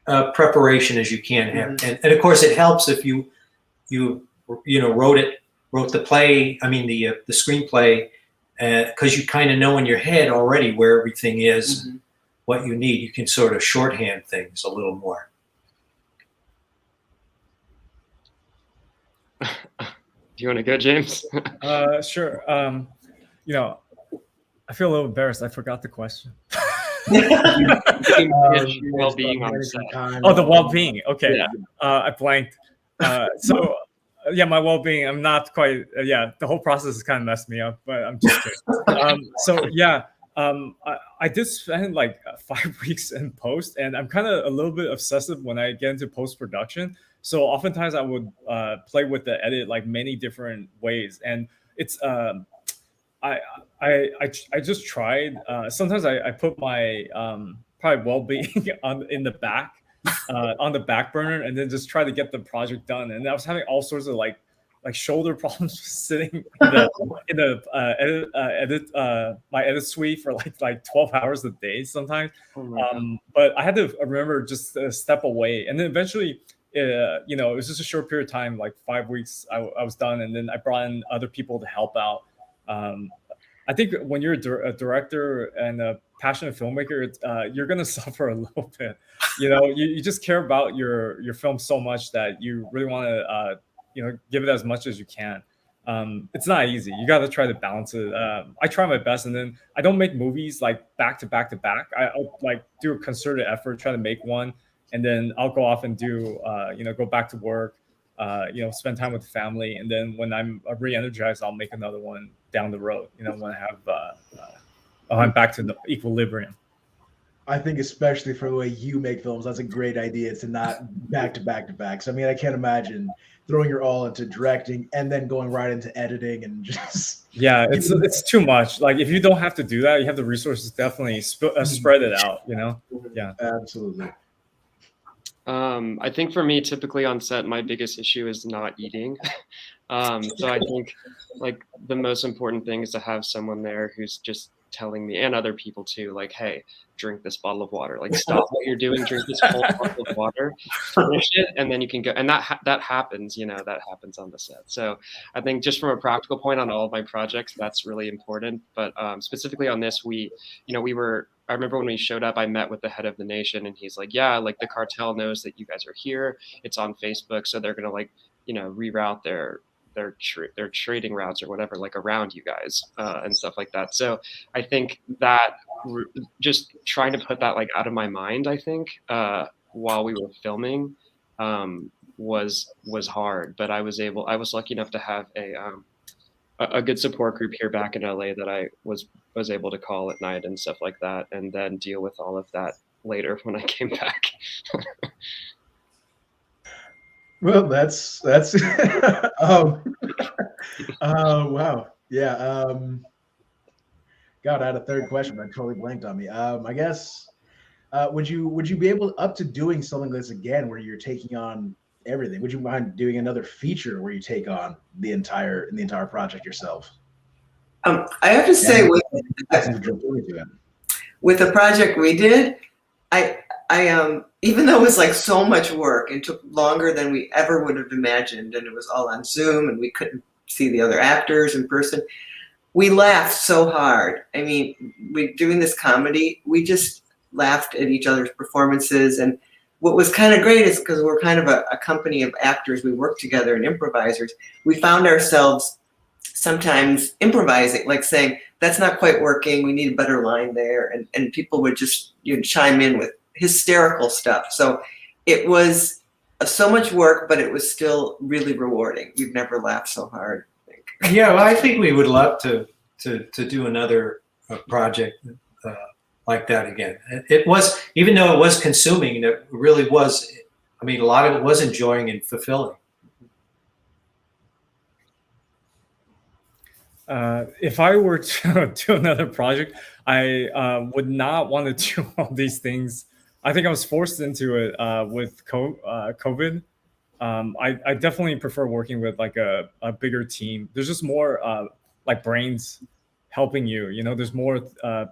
preparation as you can have. And of course it helps if you wrote the play, the screenplay, because you kind of know in your head already where everything is, what you need. You can sort of shorthand things a little more. Do you want to go, James? Sure. I feel a little embarrassed. I forgot the question. Well-being on set. Oh, the well-being. Okay. Yeah. I blanked. So yeah, my well-being. I'm not quite. The whole process has kind of messed me up, but I'm just kidding. So yeah. I did spend like 5 weeks in post, and I'm kind of a little bit obsessive when I get into post-production. So oftentimes I would play with the edit like many different ways, and it's I just tried. Sometimes I put my probably well-being in the back on the back burner, and then just try to get the project done. And I was having all sorts of like shoulder problems sitting in the my edit suite for like 12 hours a day sometimes. But I had to remember just step away, and then eventually it was just a short period of time, like 5 weeks. I was done, and then I brought in other people to help out. I think when you're a director and a passionate filmmaker, you're gonna suffer a little bit. You just care about your film so much that you really want to give it as much as you can. It's not easy. You got to try to balance it. I try my best, and then I don't make movies like back to back to back. I'll like do a concerted effort, try to make one, and then I'll go off and do go back to work, spend time with the family, and then when I'm re-energized, I'll make another one down the road. When I have I'm back to the equilibrium. I think especially for the way you make films, that's a great idea to not back to back to back. So I can't imagine throwing your all into directing and then going right into editing and just it's too much. Like, if you don't have to do that, you have the resources, definitely spread it out. Yeah, absolutely. I think for me, typically on set, my biggest issue is not eating. So I think like the most important thing is to have someone there who's just telling me, and other people too, like, hey, drink this bottle of water, like stop what you're doing, drink this whole bottle of water, finish it, and then you can go. And that happens, that happens on the set. So I think just from a practical point on all of my projects, that's really important. But specifically on this, I remember when we showed up, I met with the head of the nation, and he's like, yeah, like the cartel knows that you guys are here. It's on Facebook, so they're gonna reroute their trading routes or whatever, like around you guys and stuff like that. So I think that just trying to put that like out of my mind, I think while we were filming was hard, but I was lucky enough to have a good support group here back in LA that I was was able to call at night and stuff like that, and then deal with all of that later when I came back. Well, that's wow. Yeah. God, I had a third question, but I totally blanked on me. I guess would you be up to doing something like this again, where you're taking on everything? Would you mind doing another feature where you take on the entire project yourself? I have to say, with the project we did, I even though it was like so much work and took longer than we ever would have imagined, and it was all on Zoom and we couldn't see the other actors in person, we laughed so hard. I mean, doing this comedy, we just laughed at each other's performances. And what was kind of great is because we're kind of a company of actors, we work together and improvisers, we found ourselves sometimes improvising, like saying, that's not quite working, we need a better line there. And people would just chime in with hysterical stuff. So it was so much work, but it was still really rewarding. We've never laughed so hard, I think. Yeah, well, I think we would love to do another project like that again. It was, even though it was consuming, it really was, I mean, a lot of it was enjoying and fulfilling. If I were to do another project, I would not want to do all these things. I think I was forced into it with COVID. I definitely prefer working with like a bigger team. There's just more like brains helping you. You know, there's more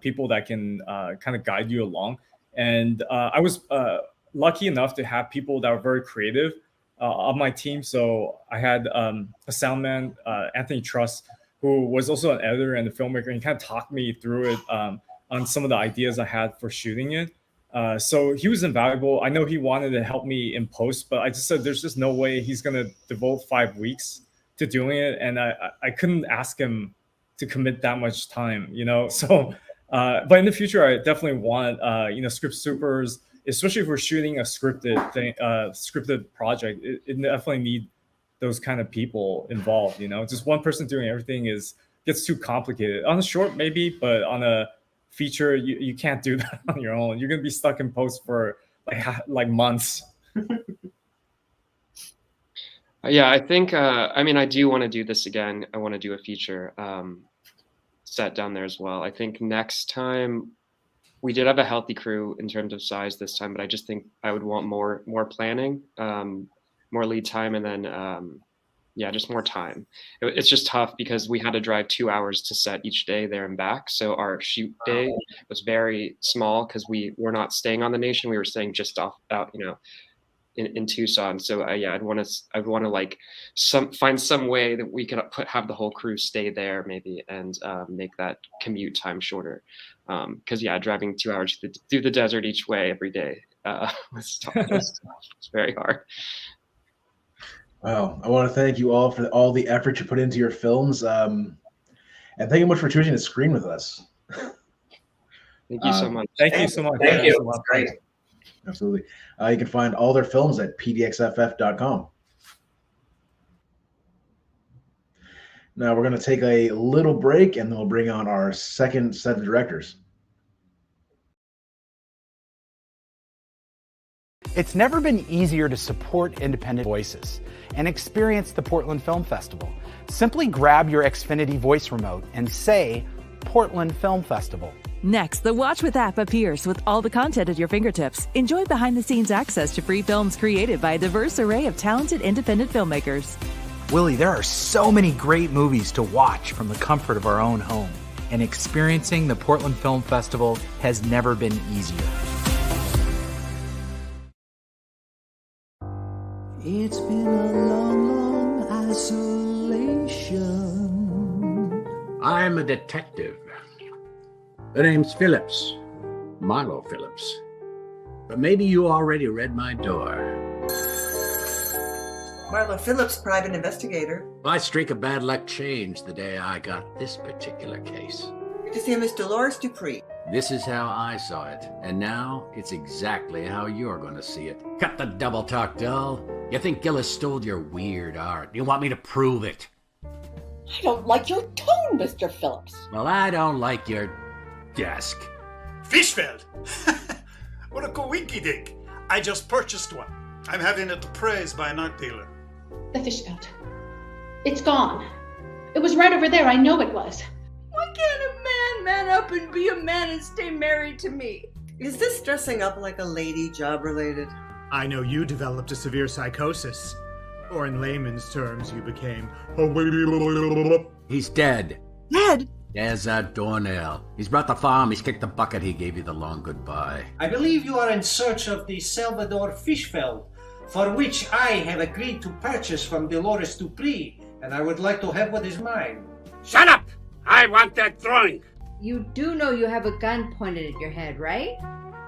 people that can kind of guide you along. And I was lucky enough to have people that were very creative on my team. So I had a sound man, Anthony Truss, who was also an editor and a filmmaker, and he kind of talked me through it on some of the ideas I had for shooting it. So he was invaluable. I know he wanted to help me in post, but I just said there's just no way he's going to devote 5 weeks to doing it. And I couldn't ask him to commit that much time, you know? So, but in the future, I definitely want, script supers, especially if we're shooting a scripted project, it definitely need those kind of people involved, you know? Just one person doing everything gets too complicated. On a short, maybe, but on a feature, you can't do that on your own. You're gonna be stuck in post for like months. Yeah, I think, I do want to do this again. I want to do a feature set down there as well. I think next time, we did have a healthy crew in terms of size this time, but I just think I would want more planning, more lead time, and then just more time. It's just tough because we had to drive 2 hours to set each day there and back. So our shoot day was very small because we were not staying on the Nation. We were staying just out, in Tucson. So I'd want to like find some way that we could have the whole crew stay there maybe and make that commute time shorter. Because driving 2 hours through the desert each way every day was tough. It's very hard. Wow. I want to thank you all for all the effort you put into your films. And thank you much for choosing to screen with us. Thank you so much. Thank you so much. Thank you. That's great. Absolutely. You can find all their films at pdxff.com. Now we're going to take a little break and then we'll bring on our second set of directors. It's never been easier to support independent voices and experience the Portland Film Festival. Simply grab your Xfinity voice remote and say Portland Film Festival. Next, the Watch With app appears with all the content at your fingertips. Enjoy behind-the-scenes access to free films created by a diverse array of talented independent filmmakers. Willie, there are so many great movies to watch from the comfort of our own home, and experiencing the Portland Film Festival has never been easier. It's been a long, long isolation. I'm a detective. The name's Phillips, Marlo Phillips. But maybe you already read my door. Marlo Phillips, private investigator. My streak of bad luck changed the day I got this particular case. Good to see Miss Dolores Dupree. This is how I saw it, and now it's exactly how you're going to see it. Cut the double talk, doll. You think Gillis stole your weird art. You want me to prove it? I don't like your tone, Mr. Phillips. Well, I don't like your desk. Fishfeld! What a coinky-dink. I just purchased one. I'm having it appraised by an art dealer. The Fishfeld. It's gone. It was right over there. I know it was. Why can't a man up and be a man and stay married to me? Is this dressing up like a lady job related? I know you developed a severe psychosis. Or in layman's terms, you became... He's dead. Dead? There's a doornail. He's brought the farm, he's kicked the bucket, he gave you the long goodbye. I believe you are in search of the Salvador Fishfeld, for which I have agreed to purchase from Dolores Dupree, and I would like to have what is mine. Shut up! I want that drawing! You do know you have a gun pointed at your head, right?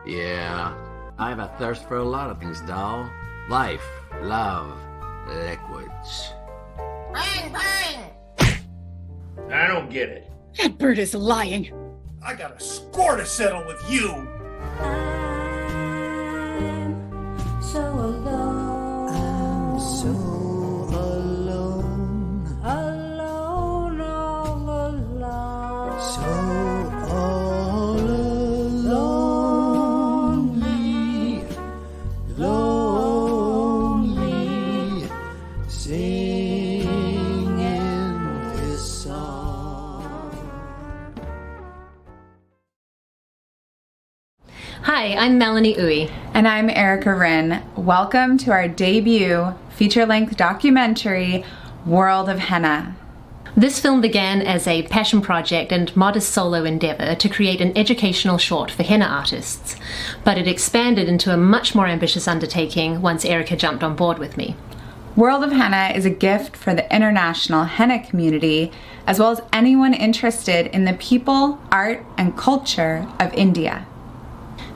Yeah. I have a thirst for a lot of things, doll. Life, love, liquids. Bang, bang! I don't get it. That bird is lying. I got a score to settle with you. I'm so alone. I'm so alone. Alone, all alone. So all lonely. Lonely. Singing this song. Hi, I'm Melanie Uy. And I'm Erica Wren. Welcome to our debut feature-length documentary, World of Henna. This film began as a passion project and modest solo endeavour to create an educational short for henna artists, but it expanded into a much more ambitious undertaking once Erica jumped on board with me. World of Henna is a gift for the international henna community, as well as anyone interested in the people, art, and culture of India.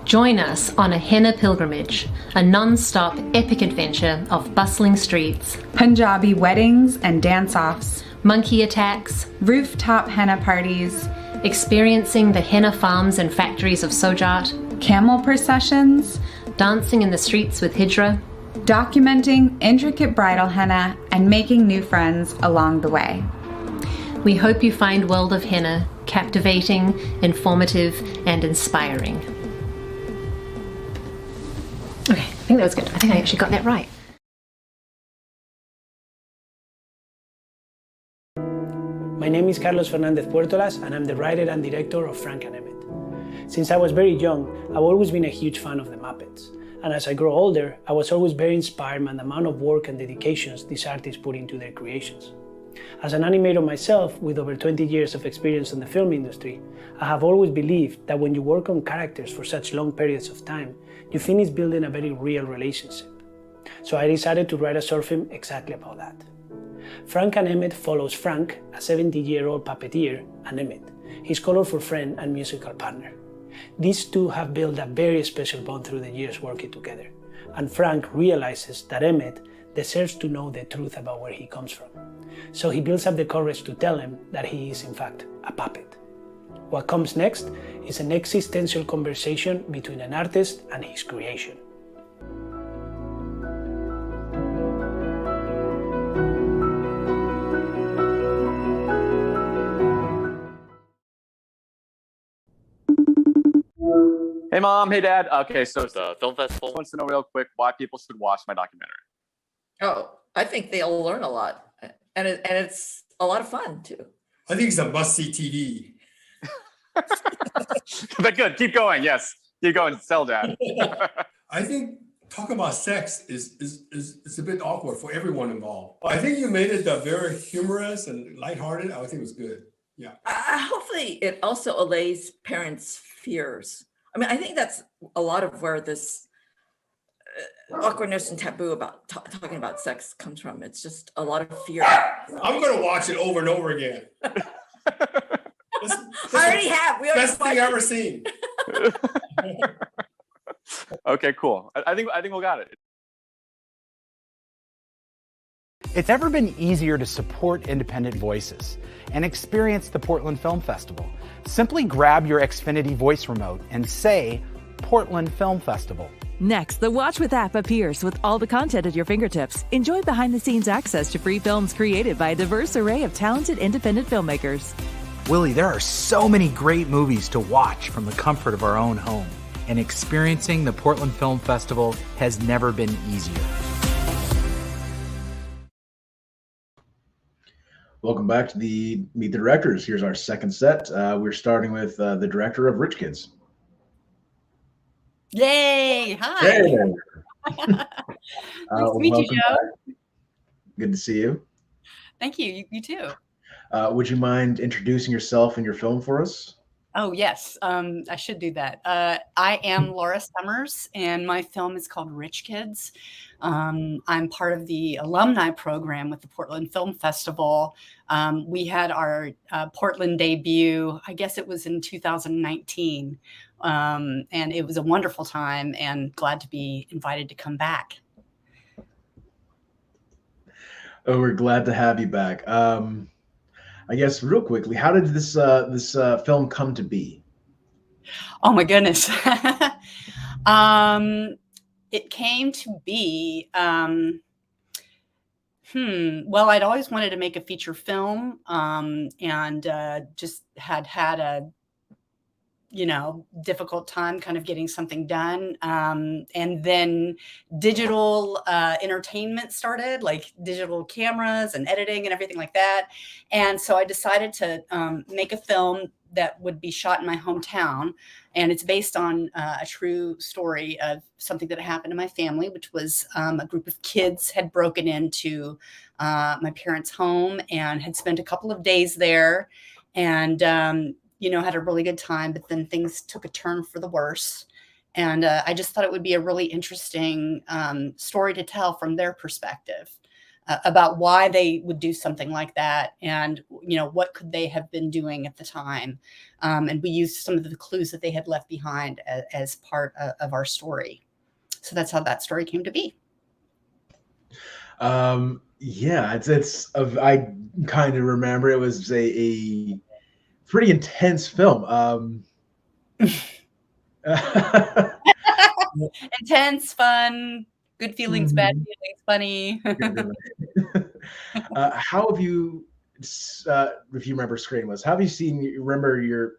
Join us on a henna pilgrimage, a non-stop epic adventure of bustling streets, Punjabi weddings and dance-offs, monkey attacks, rooftop henna parties, experiencing the henna farms and factories of Sojat, camel processions, dancing in the streets with Hijra, documenting intricate bridal henna, and making new friends along the way. We hope you find World of Henna captivating, informative, and inspiring. Okay, I think that was good. I think I actually got that right. My name is Carlos Fernandez Puertolas, and I'm the writer and director of Frank and Emmett. Since I was very young, I've always been a huge fan of the Muppets. And as I grow older, I was always very inspired by the amount of work and dedications these artists put into their creations. As an animator myself, with over 20 years of experience in the film industry, I have always believed that when you work on characters for such long periods of time, you finish building a very real relationship. So I decided to write a short film exactly about that. Frank and Emmett follows Frank, a 70-year-old puppeteer, and Emmett, his colorful friend and musical partner. These two have built a very special bond through the years working together, and Frank realizes that Emmett deserves to know the truth about where he comes from. So he builds up the courage to tell him that he is in fact a puppet. What comes next is an existential conversation between an artist and his creation. Hey mom, hey dad. Okay, so the film festival wants to know real quick why people should watch my documentary. Oh, I think they'll learn a lot, and it's a lot of fun too. I think it's a must-see TV. But good, keep going. Yes, keep going. Sell, Dad. I think talking about sex is a bit awkward for everyone involved. I think you made it very humorous and lighthearted. I think it was good. Yeah. Hopefully, it also allays parents' fears. I mean, I think that's a lot of where this awkwardness and taboo about talking about sex comes from. It's just a lot of fear. I'm going to watch it over and over again. I already have. Best thing I've ever seen. Okay, cool. I think we got it. It's ever been easier to support independent voices and experience the Portland Film Festival. Simply grab your Xfinity voice remote and say Portland Film Festival. Next, the Watch With app appears with all the content at your fingertips. Enjoy behind-the-scenes access to free films created by a diverse array of talented independent filmmakers. Willie, there are so many great movies to watch from the comfort of our own home, and experiencing the Portland Film Festival has never been easier. Welcome back to the Meet the Directors. Here's our second set. We're starting with the director of Rich Kids. Yay! Hi. Hey. Nice to meet you, Joe. Back. Good to see you. Thank you. You too. Would you mind introducing yourself and your film for us? Oh, yes. I should do that. I am Laura Summers, and my film is called Rich Kids. I'm part of the alumni program with the Portland Film Festival. We had our Portland debut, I guess it was in 2019. And it was a wonderful time, and glad to be invited to come back. Oh, we're glad to have you back. I guess real quickly, how did this film come to be? Oh my goodness. It came to be, well, I'd always wanted to make a feature film, and just had a, difficult time kind of getting something done. And then digital entertainment started, like digital cameras and editing and everything like that. And so I decided to make a film that would be shot in my hometown. And it's based on a true story of something that happened in my family, which was a group of kids had broken into my parents' home and had spent a couple of days there, and had a really good time, but then things took a turn for the worse. And I just thought it would be a really interesting story to tell from their perspective about why they would do something like that, and what could they have been doing at the time. And we used some of the clues that they had left behind as part of our story. So that's how that story came to be. Yeah, I kind of remember it was a pretty intense film. Intense, fun, good feelings, bad feelings, funny. How have you, if you remember Screen Was, how have you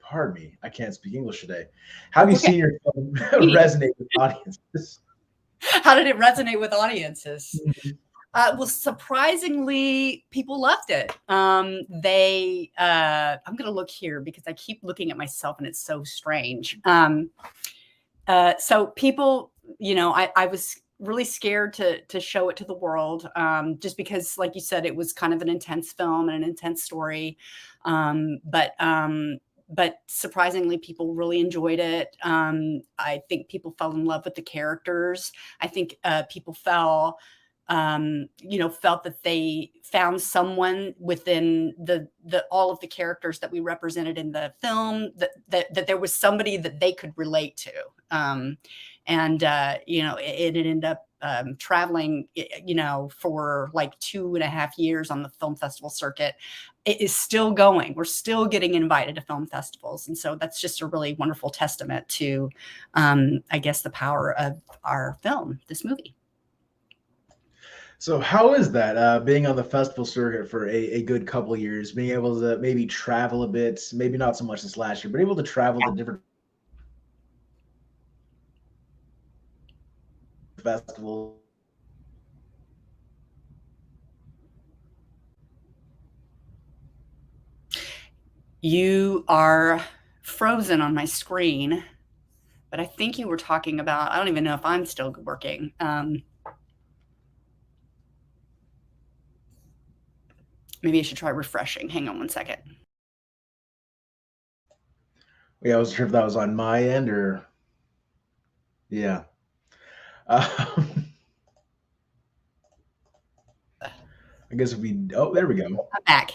pardon me, I can't speak English today. How have you seen your film resonate with audiences? How did it resonate with audiences? Well, surprisingly, people loved it. I'm going to look here because I keep looking at myself and it's so strange. So people, I was really scared to show it to the world, just because, like you said, it was kind of an intense film and an intense story. But surprisingly, people really enjoyed it. I think people fell in love with the characters. I think people felt that they found someone within all of the characters that we represented in the film, that there was somebody that they could relate to. It ended up traveling, for like 2.5 years on the film festival circuit. It is still going. We're still getting invited to film festivals. And so that's just a really wonderful testament to, I guess, the power of our film, this movie. So how is that, being on the festival circuit for a good couple of years, being able to maybe travel a bit, maybe not so much this last year, but able to travel to different festivals? You are frozen on my screen, but I think you were talking about, I don't even know if I'm still working. Maybe I should try refreshing. Hang on one second. Yeah, I wasn't sure if that was on my end or, yeah. I guess there we go. I'm back.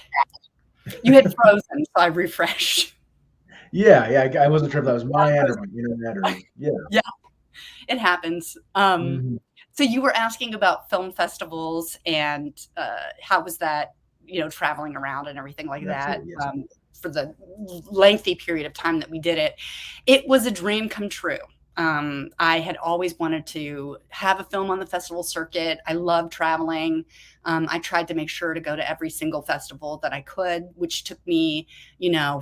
You had frozen, so I refreshed. Yeah, I wasn't sure if that was my end or my internet or, yeah. Yeah, it happens. So you were asking about film festivals and how was that, traveling around and everything like that. For the lengthy period of time that we did it. It was a dream come true. I had always wanted to have a film on the festival circuit. I love traveling. I tried to make sure to go to every single festival that I could, which took me,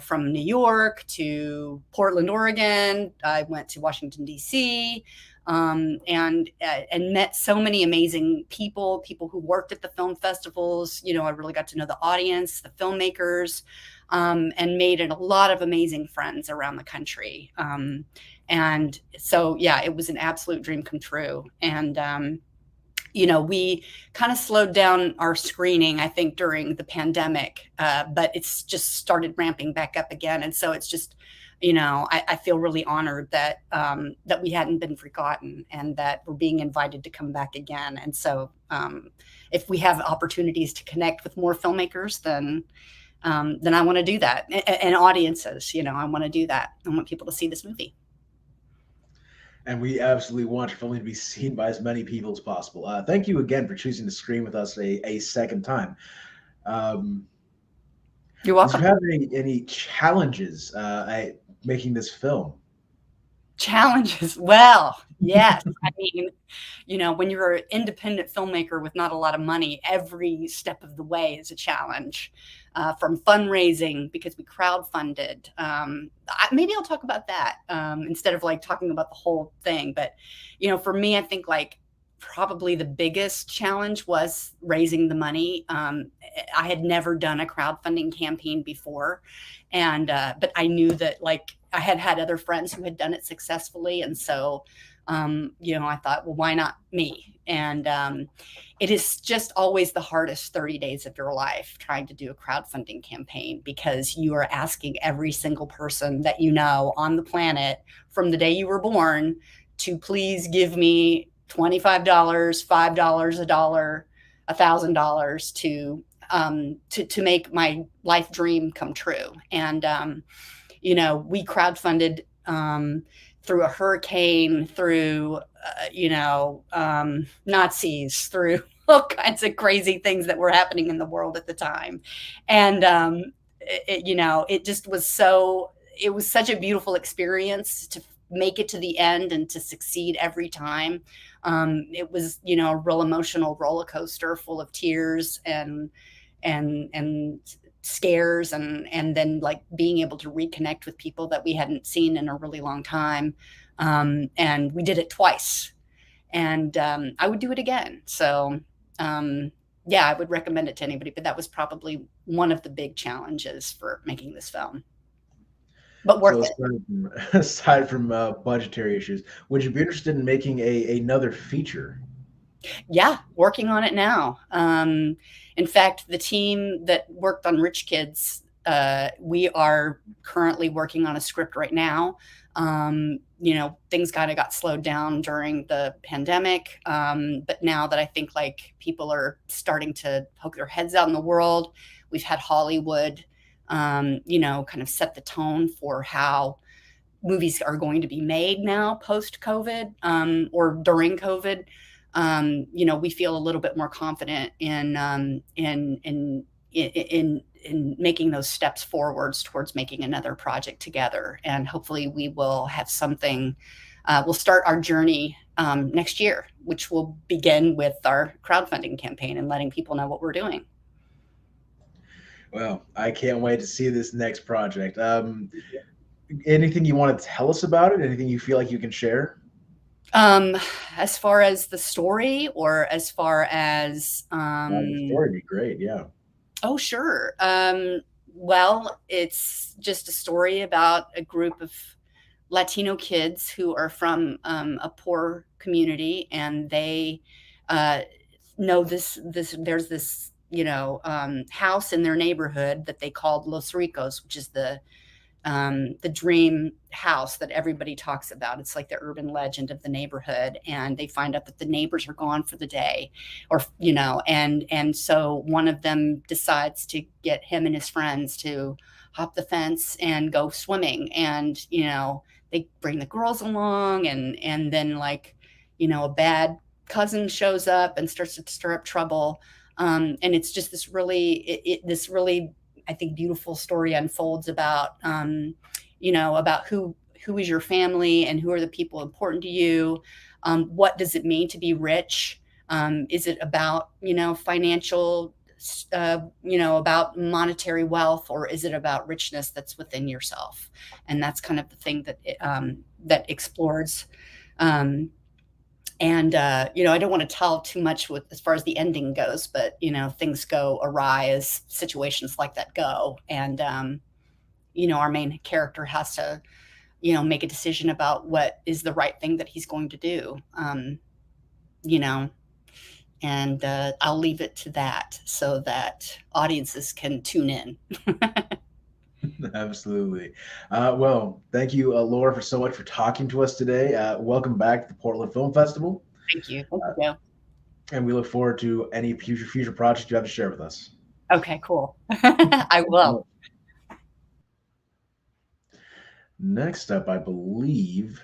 from New York to Portland, Oregon. I went to Washington, D.C., and met so many amazing people who worked at the film festivals. I really got to know the audience, the filmmakers, and made a lot of amazing friends around the country. And so, yeah, it was an absolute dream come true. And, we kind of slowed down our screening, I think, during the pandemic, but it's just started ramping back up again. And so it's just, I feel really honored that that we hadn't been forgotten and that we're being invited to come back again. And so if we have opportunities to connect with more filmmakers, then I want to do that. And audiences, I want to do that. I want people to see this movie. And we absolutely want your film to be seen by as many people as possible. Thank you again for choosing to screen with us a second time. You're welcome. Did you have any challenges making this film? Challenges? Well, yes. I mean, when you're an independent filmmaker with not a lot of money, every step of the way is a challenge. From fundraising, because we crowdfunded. Maybe I'll talk about that instead of talking about the whole thing. But, for me, I think probably the biggest challenge was raising the money. I had never done a crowdfunding campaign before. And, but I knew that I had other friends who had done it successfully. And so, I thought, well, why not me? And it is just always the hardest 30 days of your life trying to do a crowdfunding campaign, because you are asking every single person that you know on the planet from the day you were born to please give me $25, $5, $1, $1,000 to make my life dream come true. And, we crowdfunded through a hurricane, through, Nazis, through all kinds of crazy things that were happening in the world at the time. And, it just was it was such a beautiful experience to make it to the end and to succeed every time. It was, a real emotional roller coaster full of tears and scares, and then being able to reconnect with people that we hadn't seen in a really long time. And we did it twice, and I would do it again. So I would recommend it to anybody, but that was probably one of the big challenges for making this film. But worth it. Aside from budgetary issues, would you be interested in making another feature? Yeah, working on it now. In fact, the team that worked on Rich Kids, we are currently working on a script right now. Things kind of got slowed down during the pandemic. But now that I think people are starting to poke their heads out in the world, we've had Hollywood, kind of set the tone for how movies are going to be made now post-COVID, or during COVID. We feel a little bit more confident in making those steps forwards towards making another project together. And hopefully we will have something, we'll start our journey next year, which will begin with our crowdfunding campaign and letting people know what we're doing. Well, I can't wait to see this next project. Anything you want to tell us about it? Anything you feel like you can share? As far as the story, or as far as the story would be great, yeah. Oh, sure. Well, it's just a story about a group of Latino kids who are from a poor community, and they know there's this house in their neighborhood that they called Los Ricos, which is the dream house that everybody talks about. It's like the urban legend of the neighborhood. And they find out that the neighbors are gone for the day, or, and so one of them decides to get him and his friends to hop the fence and go swimming. And, they bring the girls along, and then a bad cousin shows up and starts to stir up trouble. And it's just this really, I think, beautiful story unfolds about, about who who is your family and who are the people important to you? What does it mean to be rich? Is it about, financial, about monetary wealth, or is it about richness that's within yourself? And that's kind of the thing that that explores. I don't want to tell too much as far as the ending goes, but things go awry as situations like that go, and our main character has to make a decision about what is the right thing that he's going to do. And I'll leave it to that so that audiences can tune in. Absolutely. Well, thank you, Laura, for so much for talking to us today. Welcome back to the Portland Film Festival. Thank you. Thank you. And we look forward to any future projects you have to share with us. Okay, cool. I will. Next up, I believe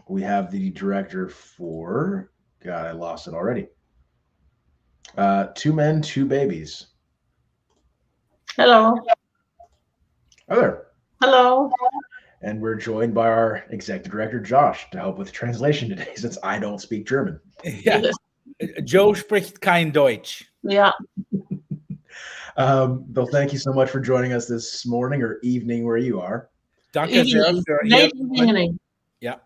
we have the director for, God, I lost it already. Two Men, Two Babies. Hello. Hi there. Hello. And we're joined by our executive director, Josh, to help with translation today, since I don't speak German. Ja. Joe spricht kein Deutsch. Yeah. Bill, thank you so much for joining us this morning or evening where you are. Danke sehr für Late evening. Yeah.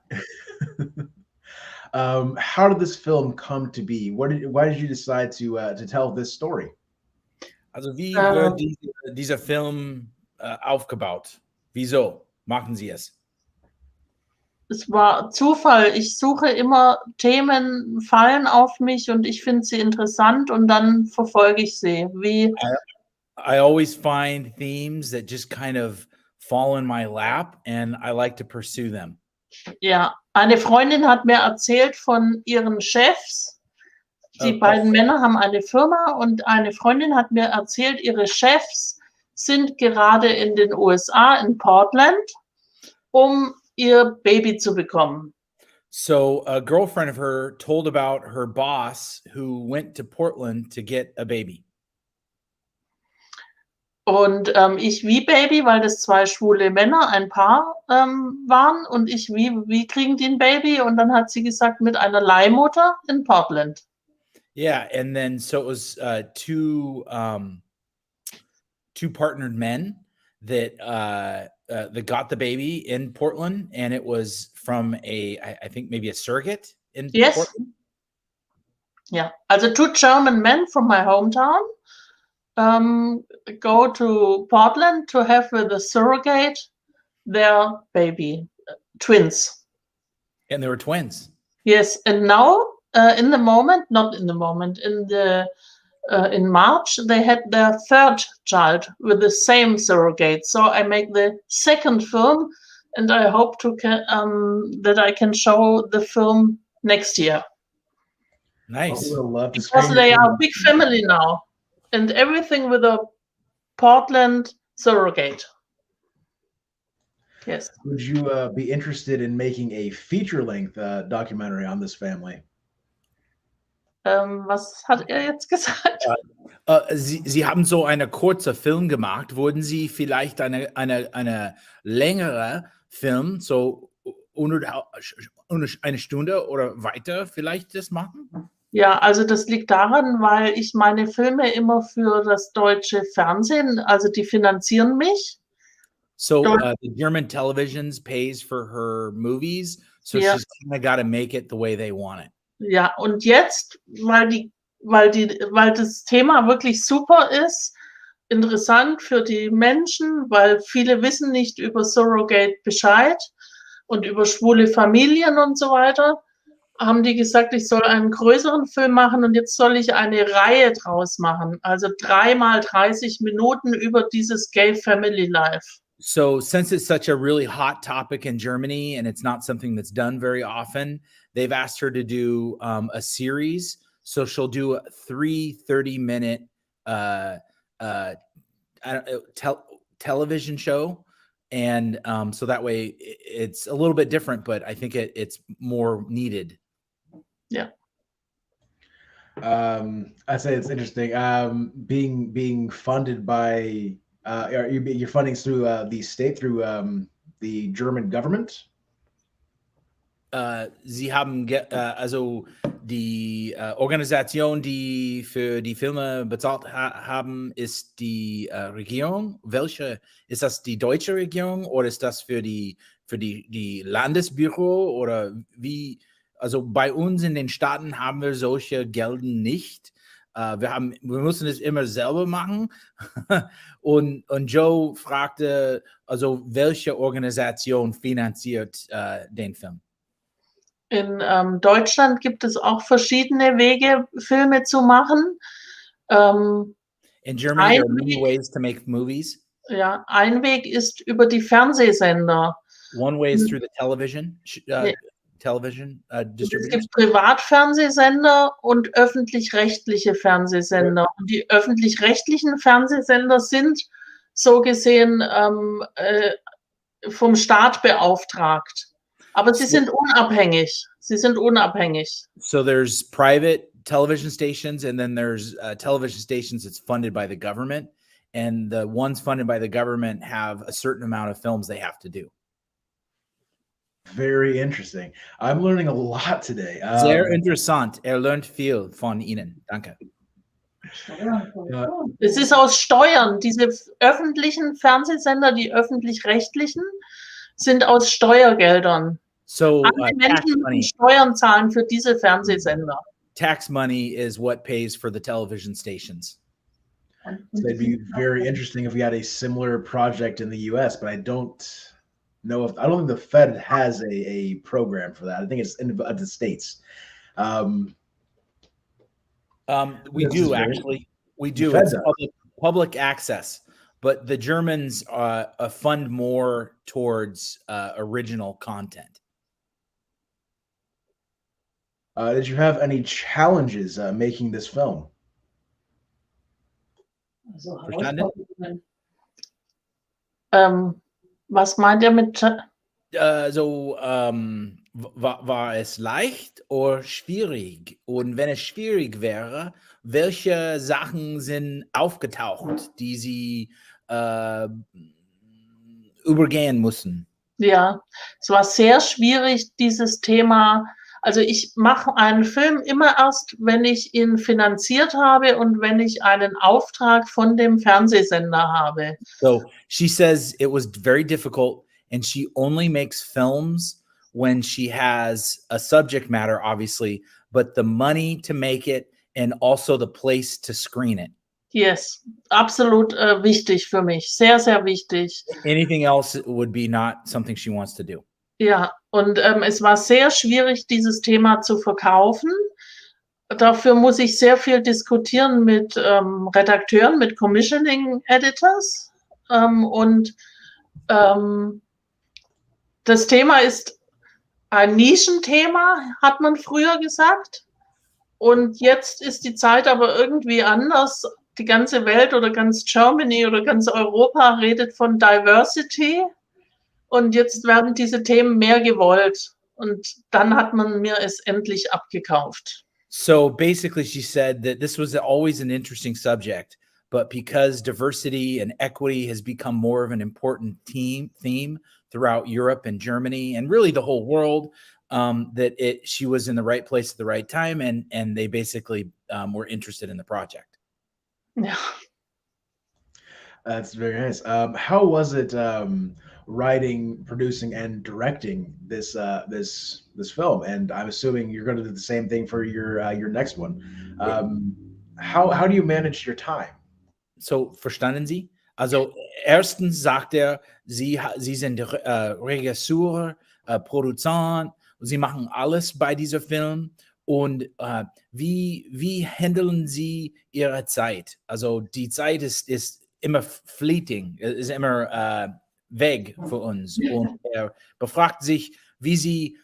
How did this film come to be? Why did you decide to tell this story? Also wie wird dieser Film aufgebaut? Wieso machen Sie es? Es war Zufall. Ich suche immer Themen, fallen auf mich und ich finde sie interessant und dann verfolge ich sie. Wie I always find themes that just kind of fall in my lap and I like to pursue them. Ja, eine Freundin hat mir erzählt von ihren Chefs. Die beiden Männer haben eine Firma und eine Freundin hat mir erzählt, ihre Chefs sind gerade in den USA, in Portland, um ihr Baby zu bekommen. So a girlfriend of her told about her boss who went to Portland to get a baby. Und ich wie Baby, weil das zwei schwule Männer, ein Paar waren. Und ich wie kriegen die ein Baby? Und dann hat sie gesagt, mit einer Leihmutter in Portland. Yeah, and then so it was two partnered men that got the baby in Portland, and it was from I think maybe a surrogate in Portland. Yeah, also two German men from my hometown go to Portland to have with a surrogate their baby, twins. And they were twins. Yes, and now in March they had their third child with the same surrogate. So I make the second film, and I hope that I can show the film next year. Nice. Because they are a big family now, and everything with a Portland surrogate. Yes. Would you be interested in making a feature-length documentary on this family? Was hat jetzt gesagt? Sie haben so eine kurze Film gemacht. Würden Sie vielleicht eine längere Film, so eine Stunde oder weiter vielleicht das machen? Ja, also das liegt daran, weil ich meine Filme immer für das deutsche Fernsehen, also die finanzieren mich. So the German television pays for her movies, so she's kind of got to make it the way they want it. Ja, und jetzt, weil das Thema wirklich super ist, interessant für die Menschen, weil viele wissen nicht über Surrogate Bescheid und über schwule Familien und so weiter, haben die gesagt, ich soll einen größeren Film machen und jetzt soll ich eine Reihe draus machen. Also 3 mal 30 Minuten über dieses Gay Family Life. So since it's such a really hot topic in Germany and it's not something that's done very often, they've asked her to do a series. So she'll do a 30-minute television show. And so that way it's a little bit different, but I think it's more needed. Yeah. I'd say it's interesting. Being funded by your funding through the state, through the German government? Sie haben also die Organisation, die für die Filme bezahlt haben, ist die Regierung. Welche ist das? Die deutsche Regierung oder ist das für die Landesbüro oder wie? Also bei uns in den Staaten haben wir solche Gelden nicht. Wir müssen es immer selber machen. und Joe fragte, also welche Organisation finanziert den Film? In Deutschland gibt es auch verschiedene Wege, Filme zu machen. In Germany, there are many ways to make movies. Ja, ein Weg ist über die Fernsehsender. One way is through the television distributors. Es gibt Privatfernsehsender und öffentlich-rechtliche Fernsehsender. Und die öffentlich-rechtlichen Fernsehsender sind so gesehen vom Staat beauftragt. Aber sie sind unabhängig. So there's private television stations and then there's television stations that's funded by the government. And the ones funded by the government have a certain amount of films they have to do. Very interesting. I'm learning a lot today. Sehr interessant. Lernt viel von Ihnen. Danke. Es ist aus Steuern. Diese öffentlichen Fernsehsender, die öffentlich-rechtlichen, sind aus Steuergeldern. So alle Menschen müssen Steuern zahlen für diese Fernsehsender. Tax money is what pays for the television stations. So it'd be very interesting if we had a similar project in the U.S., but I don't think the Fed has a program for that. I think it's in the states. We do actually. We do. It's public access, but the Germans fund more towards original content. Did you have any challenges making this film? Was meint ihr mit? War es leicht oder schwierig? Und wenn es schwierig wäre, welche Sachen sind aufgetaucht, die Sie übergehen mussten? Ja, es war sehr schwierig, dieses Thema. Also ich mache einen Film immer erst, wenn ich ihn finanziert habe und wenn ich einen Auftrag von dem Fernsehsender habe. So she says it was very difficult and she only makes films when she has a subject matter, obviously, but the money to make it and also the place to screen it. Yes, absolut wichtig für mich. Sehr, sehr wichtig. Anything else would be not something she wants to do. Ja, und es war sehr schwierig, dieses Thema zu verkaufen. Dafür muss ich sehr viel diskutieren mit Redakteuren, mit Commissioning Editors. Das Thema ist ein Nischenthema, hat man früher gesagt. Und jetzt ist die Zeit aber irgendwie anders. Die ganze Welt oder ganz Germany oder ganz Europa redet von Diversity. Und jetzt werden diese Themen mehr gewollt. Und dann hat man mir es endlich abgekauft. So basically she said that this was always an interesting subject, but because diversity and equity has become more of an important theme throughout Europe and Germany and really the whole world, she was in the right place at the right time and they basically were interested in the project. Yeah. That's very nice. How was it writing, producing, and directing this film? And I'm assuming you're going to do the same thing for your next one. How do you manage your time? So verstanden Sie? Also erstens sagt Sie sind Regisseur, Produzent, Sie machen alles bei dieser Film. Und wie handeln Sie Ihre Zeit? Also die Zeit ist immer fleeting, ist immer weg für uns. Und befragt sich, wie sie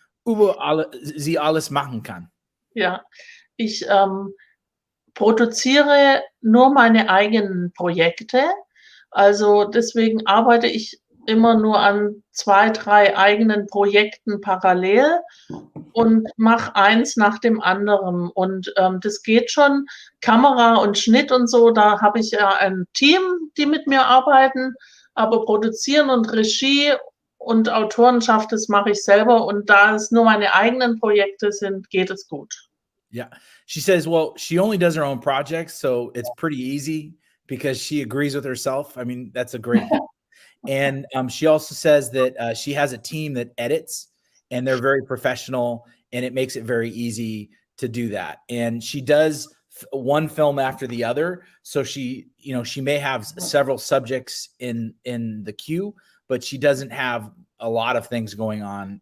sie alles machen kann. Ja, ich produziere nur meine eigenen Projekte. Also deswegen arbeite ich immer nur an 2, 3 eigenen Projekten parallel und mache eins nach dem anderen. Und das geht schon. Kamera und Schnitt und so, da habe ich ja ein Team, die mit mir arbeiten. Aber produzieren und Regie und Autorenschaft, das mache ich selber. Und da es nur meine eigenen Projekte sind, geht es gut. Yeah. She says, well, she only does her own projects, so it's pretty easy because she agrees with herself. I mean, that's a great thing. And she also says that she has a team that edits, and they're very professional, and it makes it very easy to do that. And she does one film after the other, so she may have several subjects in the queue, but she doesn't have a lot of things going on,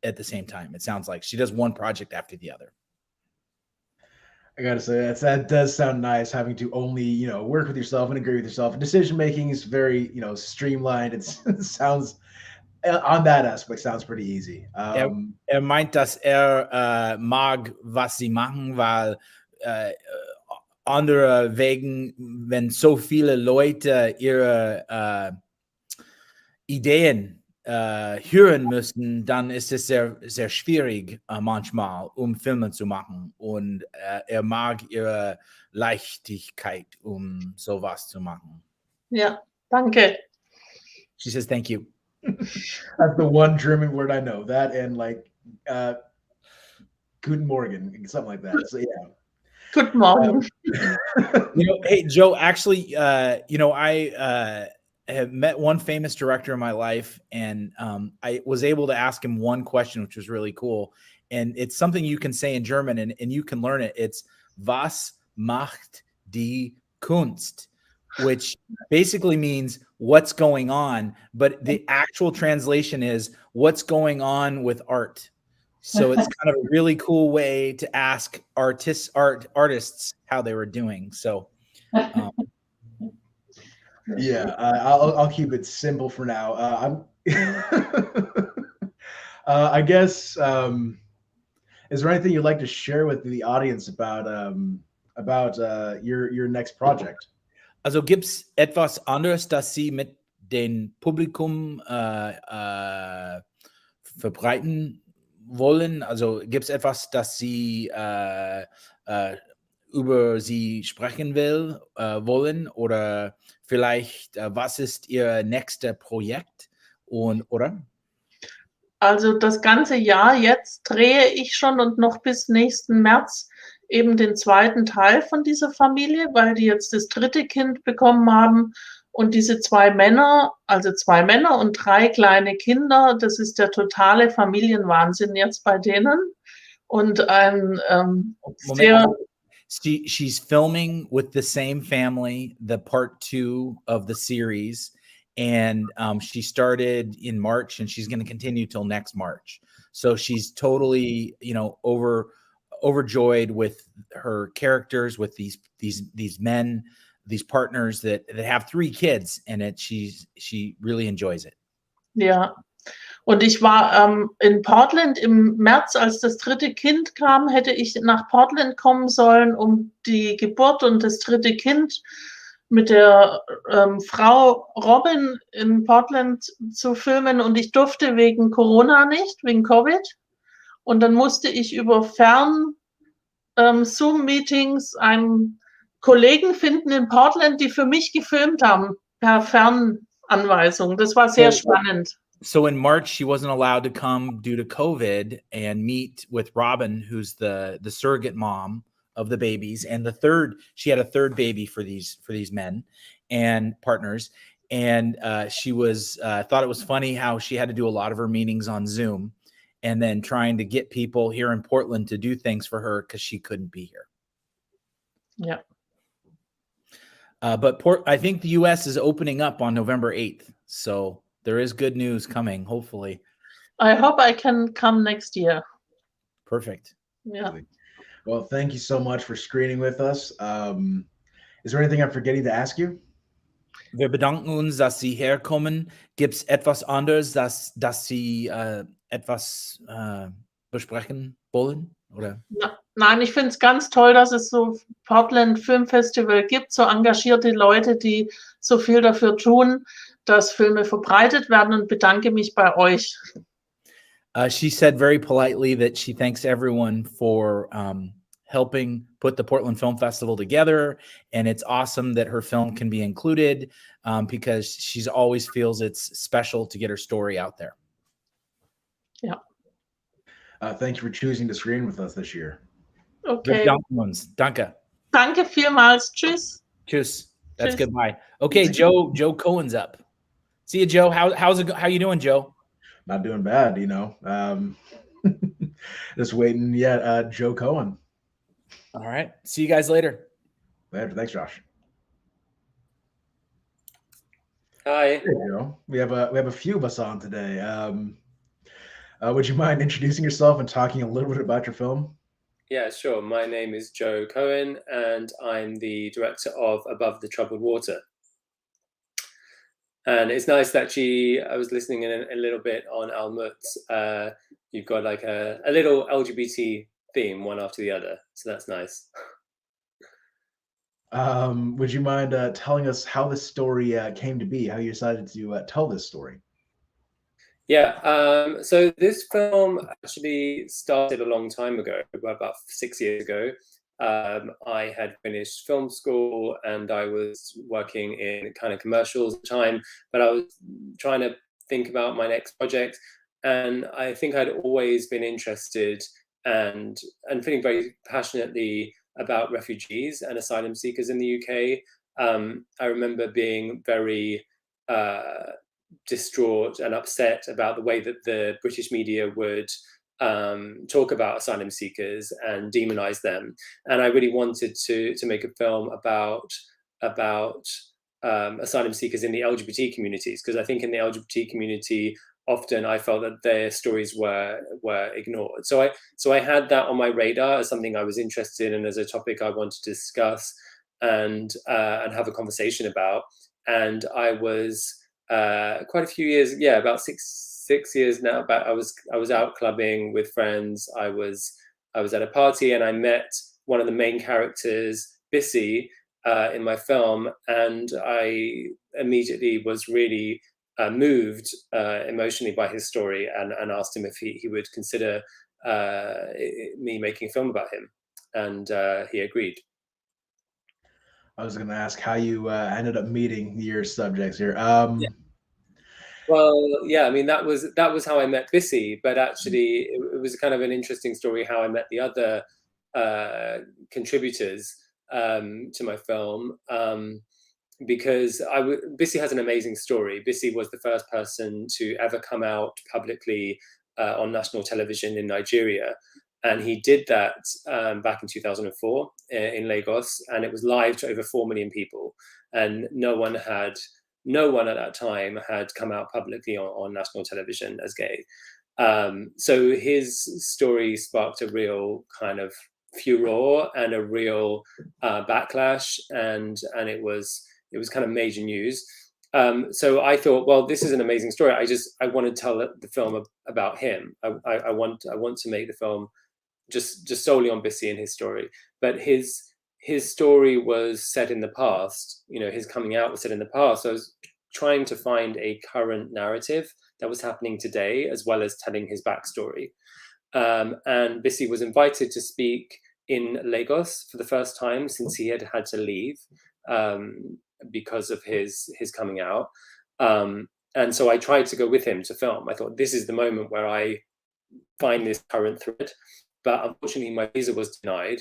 at the same time. It sounds like she does one project after the other. I gotta say that does sound nice, having to only work with yourself and agree with yourself. Decision making is very streamlined. It sounds on that aspect sounds pretty easy. Meint, dass mag, was sie machen, weil andere wegen, wenn so viele Leute ihre Ideen hören müssen, dann ist es sehr, sehr schwierig manchmal, Filme zu machen. Und mag ihre Leichtigkeit, sowas zu machen. Ja, danke. She says, thank you. That's the one German word I know. That and Guten Morgen, something like that. So yeah. Good morning. Hey, Joe, actually, I have met one famous director in my life, and I was able to ask him one question, which was really cool. And it's something you can say in German, and you can learn it. It's was macht die Kunst, which basically means what's going on, but the actual translation is what's going on with art. So it's kind of a really cool way to ask artists how they were doing. So yeah, I'll keep it simple for now. I guess is there anything you'd like to share with the audience about your next project? Also gibt's etwas anderes, das Sie mit dem Publikum verbreiten wollen? Also gibt's etwas, das Sie über Sie sprechen wollen? Oder vielleicht, was ist Ihr nächstes Projekt? Oder? Also das ganze Jahr jetzt drehe ich schon und noch bis nächsten März eben den zweiten Teil von dieser Familie, weil die jetzt das dritte Kind bekommen haben. Und diese zwei Männer und 3 kleine Kinder, das ist der totale Familienwahnsinn jetzt bei denen. Und ein sehr... She's filming with the same family, the part 2 of the series. And she started in March, and she's going to continue till next March. So she's totally, overjoyed with her characters, with these men, these partners that have 3 kids, and she really enjoys it. Ja. Und ich war in Portland im März, als das dritte Kind kam, hätte ich nach Portland kommen sollen, um die Geburt und das dritte Kind mit der Frau Robin in Portland zu filmen. Und ich durfte wegen Corona nicht, wegen Covid. Und dann musste ich über Zoom-Meetings einen Kollegen finden in Portland, die für mich gefilmt haben, per Fernanweisung. Das war sehr spannend. So in March, she wasn't allowed to come due to COVID and meet with Robin, who's the surrogate mom of the babies. And she had a third baby for these men and partners. And she thought it was funny how she had to do a lot of her meetings on Zoom, and then trying to get people here in Portland to do things for her because she couldn't be here. Yeah. But I think the U.S. is opening up on November 8th. So there is good news coming, hopefully. I hope I can come next year. Perfect. Yeah. Well, thank you so much for screening with us. Is there anything I'm forgetting to ask you? Wir bedanken uns, dass Sie herkommen. Gibt es etwas anderes, dass Sie etwas besprechen wollen? Oder? Nein, ich finde es ganz toll, dass es so Portland Film Festival gibt, so engagierte Leute, die so viel dafür tun, dass Filme verbreitet werden, und bedanke mich bei euch. She said very politely that she thanks everyone for helping put the Portland Film Festival together. And it's awesome that her film can be included because she's always feels it's special to get her story out there. Ja. Thank you for choosing to screen with us this year. Okay. Danke. Danke vielmals. Tschüss. Tschüss. That's Tschüss. goodbye. Okay, Joe Cohen's up. See you, Joe. How you doing, Joe? Not doing bad, you know. Just waiting. Yeah, Joe Cohen. All right. See you guys later. Later. Thanks, Josh. Hi. There you go. We have a few of us on today. Would you mind introducing yourself and talking a little bit about your film? Yeah, sure. My name is Joe Cohen, and I'm the director of Above the Troubled Water. And it's nice that I was listening in a little bit on Almut. You've got like a little LGBT theme one after the other. So that's nice. Would you mind telling us how this story came to be, how you decided to tell this story? Yeah, so this film actually started a long time ago, about 6 years ago. I had finished film school and I was working in kind of commercials at the time, but I was trying to think about my next project. And I think I'd always been interested and feeling very passionately about refugees and asylum seekers in the UK. I remember being very distraught and upset about the way that the British media would talk about asylum seekers and demonize them. And I really wanted to make a film about asylum seekers in the LGBT communities, because I think in the LGBT community, often I felt that their stories were ignored. So I had that on my radar as something I was interested in, as a topic I wanted to discuss and have a conversation about. And I was quite a few years, about six years now. But I was out clubbing with friends. I was at a party and I met one of the main characters, Bissy, in my film, and I immediately was really moved emotionally by his story and asked him if he would consider me making a film about him, and he agreed. I was going to ask how you ended up meeting your subjects here. Well, yeah, I mean, that was how I met Bissy, but actually it was kind of an interesting story how I met the other contributors to my film, because Bissy has an amazing story. Bissy was the first person to ever come out publicly on national television in Nigeria. And he did that back in 2004 in Lagos, and it was live to over 4 million people. And no one at that time had come out publicly on national television as gay. So his story sparked a real kind of furor and a real backlash, and it was kind of major news. So I thought, well, this is an amazing story. I want to tell the film about him. I want to make the film just solely on Bissy and his story. But his story was set in the past. You know, his coming out was set in the past. So I was trying to find a current narrative that was happening today, as well as telling his backstory. And Bissy was invited to speak in Lagos for the first time since he had to leave because of his coming out. And so I tried to go with him to film. I thought, this is the moment where I find this current thread. But unfortunately, my visa was denied.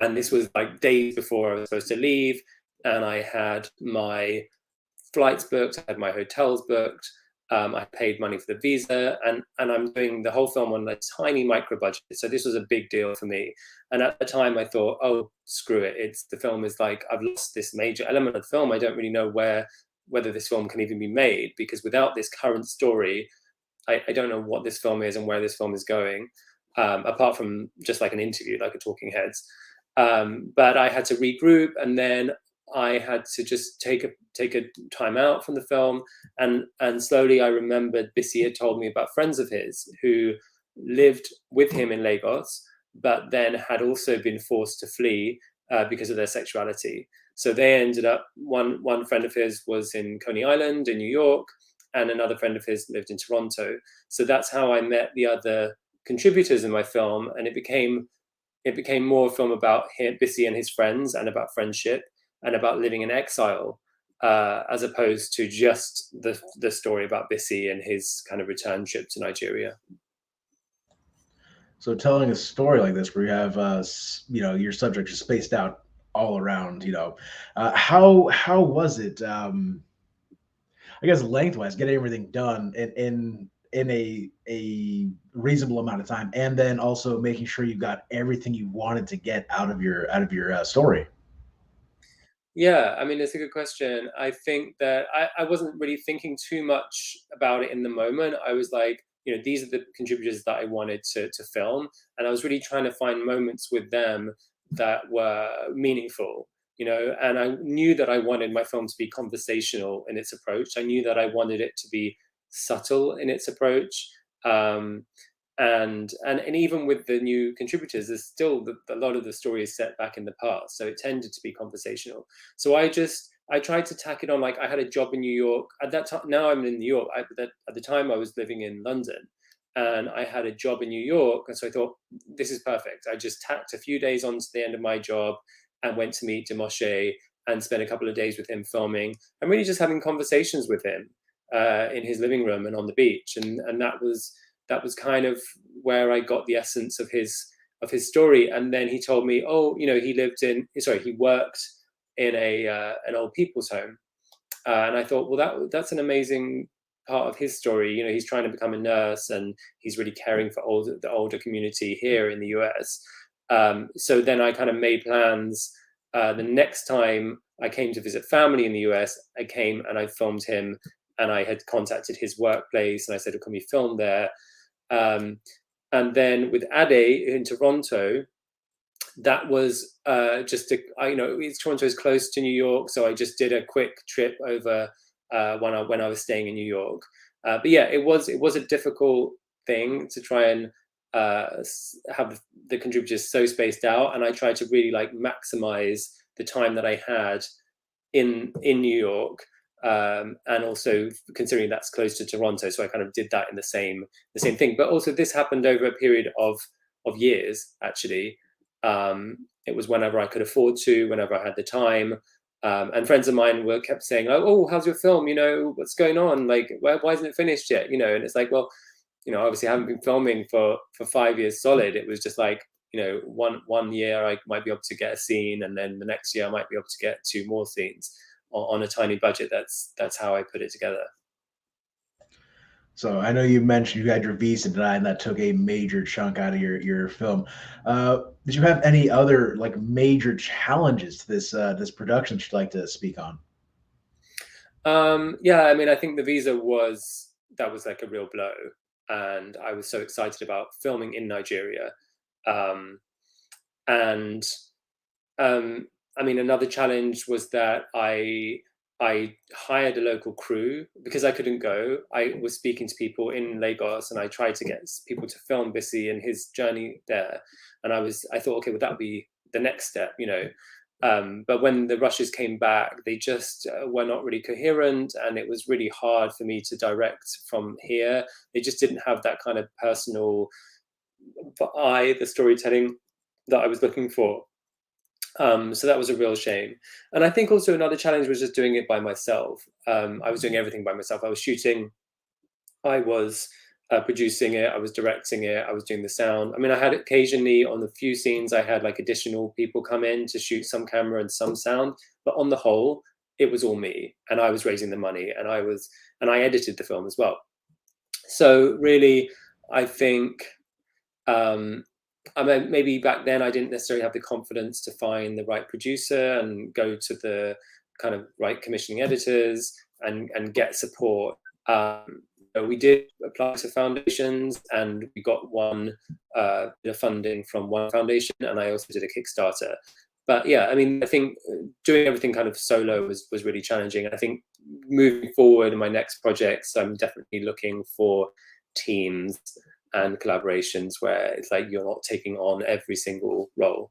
And this was like days before I was supposed to leave. And I had my flights booked, I had my hotels booked. I paid money for the visa, and I'm doing the whole film on a tiny micro budget. So this was a big deal for me. And at the time I thought, oh, screw it. The film is like, I've lost this major element of the film. I don't really know whether this film can even be made, because without this current story, I don't know what this film is and where this film is going, apart from just like an interview, like a Talking Heads. But I had to regroup, and then I had to just take a time out from the film, and slowly I remembered Bissy had told me about friends of his who lived with him in Lagos, but then had also been forced to flee because of their sexuality. So they ended up, one friend of his was in Coney Island in New York, and another friend of his lived in Toronto. So that's how I met the other contributors in my film, and it became it became more a film about Bissy and his friends, and about friendship, and about living in exile, as opposed to just the story about Bissy and his kind of return trip to Nigeria. So telling a story like this, where you have your subjects are spaced out all around, how was it? I guess lengthwise, getting everything done in a reasonable amount of time, and then also making sure you got everything you wanted to get out of your story. Yeah, I mean, it's a good question. I think that I wasn't really thinking too much about it in the moment. I was like, these are the contributors that I wanted to film. And I was really trying to find moments with them that were meaningful, and I knew that I wanted my film to be conversational in its approach. I knew that I wanted it to be subtle in its approach. And even with the new contributors, there's still a lot of the story is set back in the past, so it tended to be conversational. So I tried to tack it on. Like, I had a job in New York at that time. Now I'm in New York. At the time I was living in London, and I had a job in New York, and so I thought, this is perfect. I just tacked a few days onto the end of my job and went to meet Demoshe and spent a couple of days with him filming, and really just having conversations with him in his living room and on the beach, and that was kind of where I got the essence of his story. And then he told me, he worked in an old people's home, and I thought, well, that's an amazing part of his story. He's trying to become a nurse, and he's really caring for the older community here in the US. So then I kind of made plans. The next time I came to visit family in the US, I came and I filmed him, and I had contacted his workplace, and I said, can we film there? And then with Ade in Toronto, that was Toronto is close to New York, so I just did a quick trip over when I was staying in New York. But yeah, it was a difficult thing to try and have the contributors so spaced out, and I tried to really maximize the time that I had in New York. And also considering that's close to Toronto, so I kind of did that in the same thing. But also this happened over a period of years, actually. It was whenever I could afford to, whenever I had the time. And friends of mine kept saying, oh, how's your film? What's going on? Like, why isn't it finished yet? And it's like, well, obviously I haven't been filming for 5 years solid. It was just like, one year I might be able to get a scene, and then the next year I might be able to get 2 more scenes on a tiny budget. That's how I put it together. So I know you mentioned you had your visa denied, and that took a major chunk out of your film. Did you have any other major challenges to this production that you'd like to speak on? Yeah, I mean, I think the visa was like a real blow, and I was so excited about filming in Nigeria. I mean, another challenge was that I hired a local crew because I couldn't go. I was speaking to people in Lagos, and I tried to get people to film Bissy and his journey there. And I thought, okay, well, that would be the next step, But when the rushes came back, they just were not really coherent, and it was really hard for me to direct from here. They just didn't have that kind of personal eye, the storytelling that I was looking for. So that was a real shame. And I think also another challenge was just doing it by myself. I was doing everything by myself. I was shooting, I was producing it, I was directing it, I was doing the sound. I mean, I had occasionally on a few scenes, I had additional people come in to shoot some camera and some sound, but on the whole, it was all me, and I was raising the money, and I edited the film as well. So really, I think, I mean, maybe back then I didn't necessarily have the confidence to find the right producer and go to the kind of right commissioning editors and get support. We did apply to foundations, and we got one bit of funding from one foundation, and I also did a Kickstarter. But yeah, I mean, I think doing everything kind of solo was really challenging. I think moving forward in my next projects, I'm definitely looking for teams and collaborations where it's like you're not taking on every single role.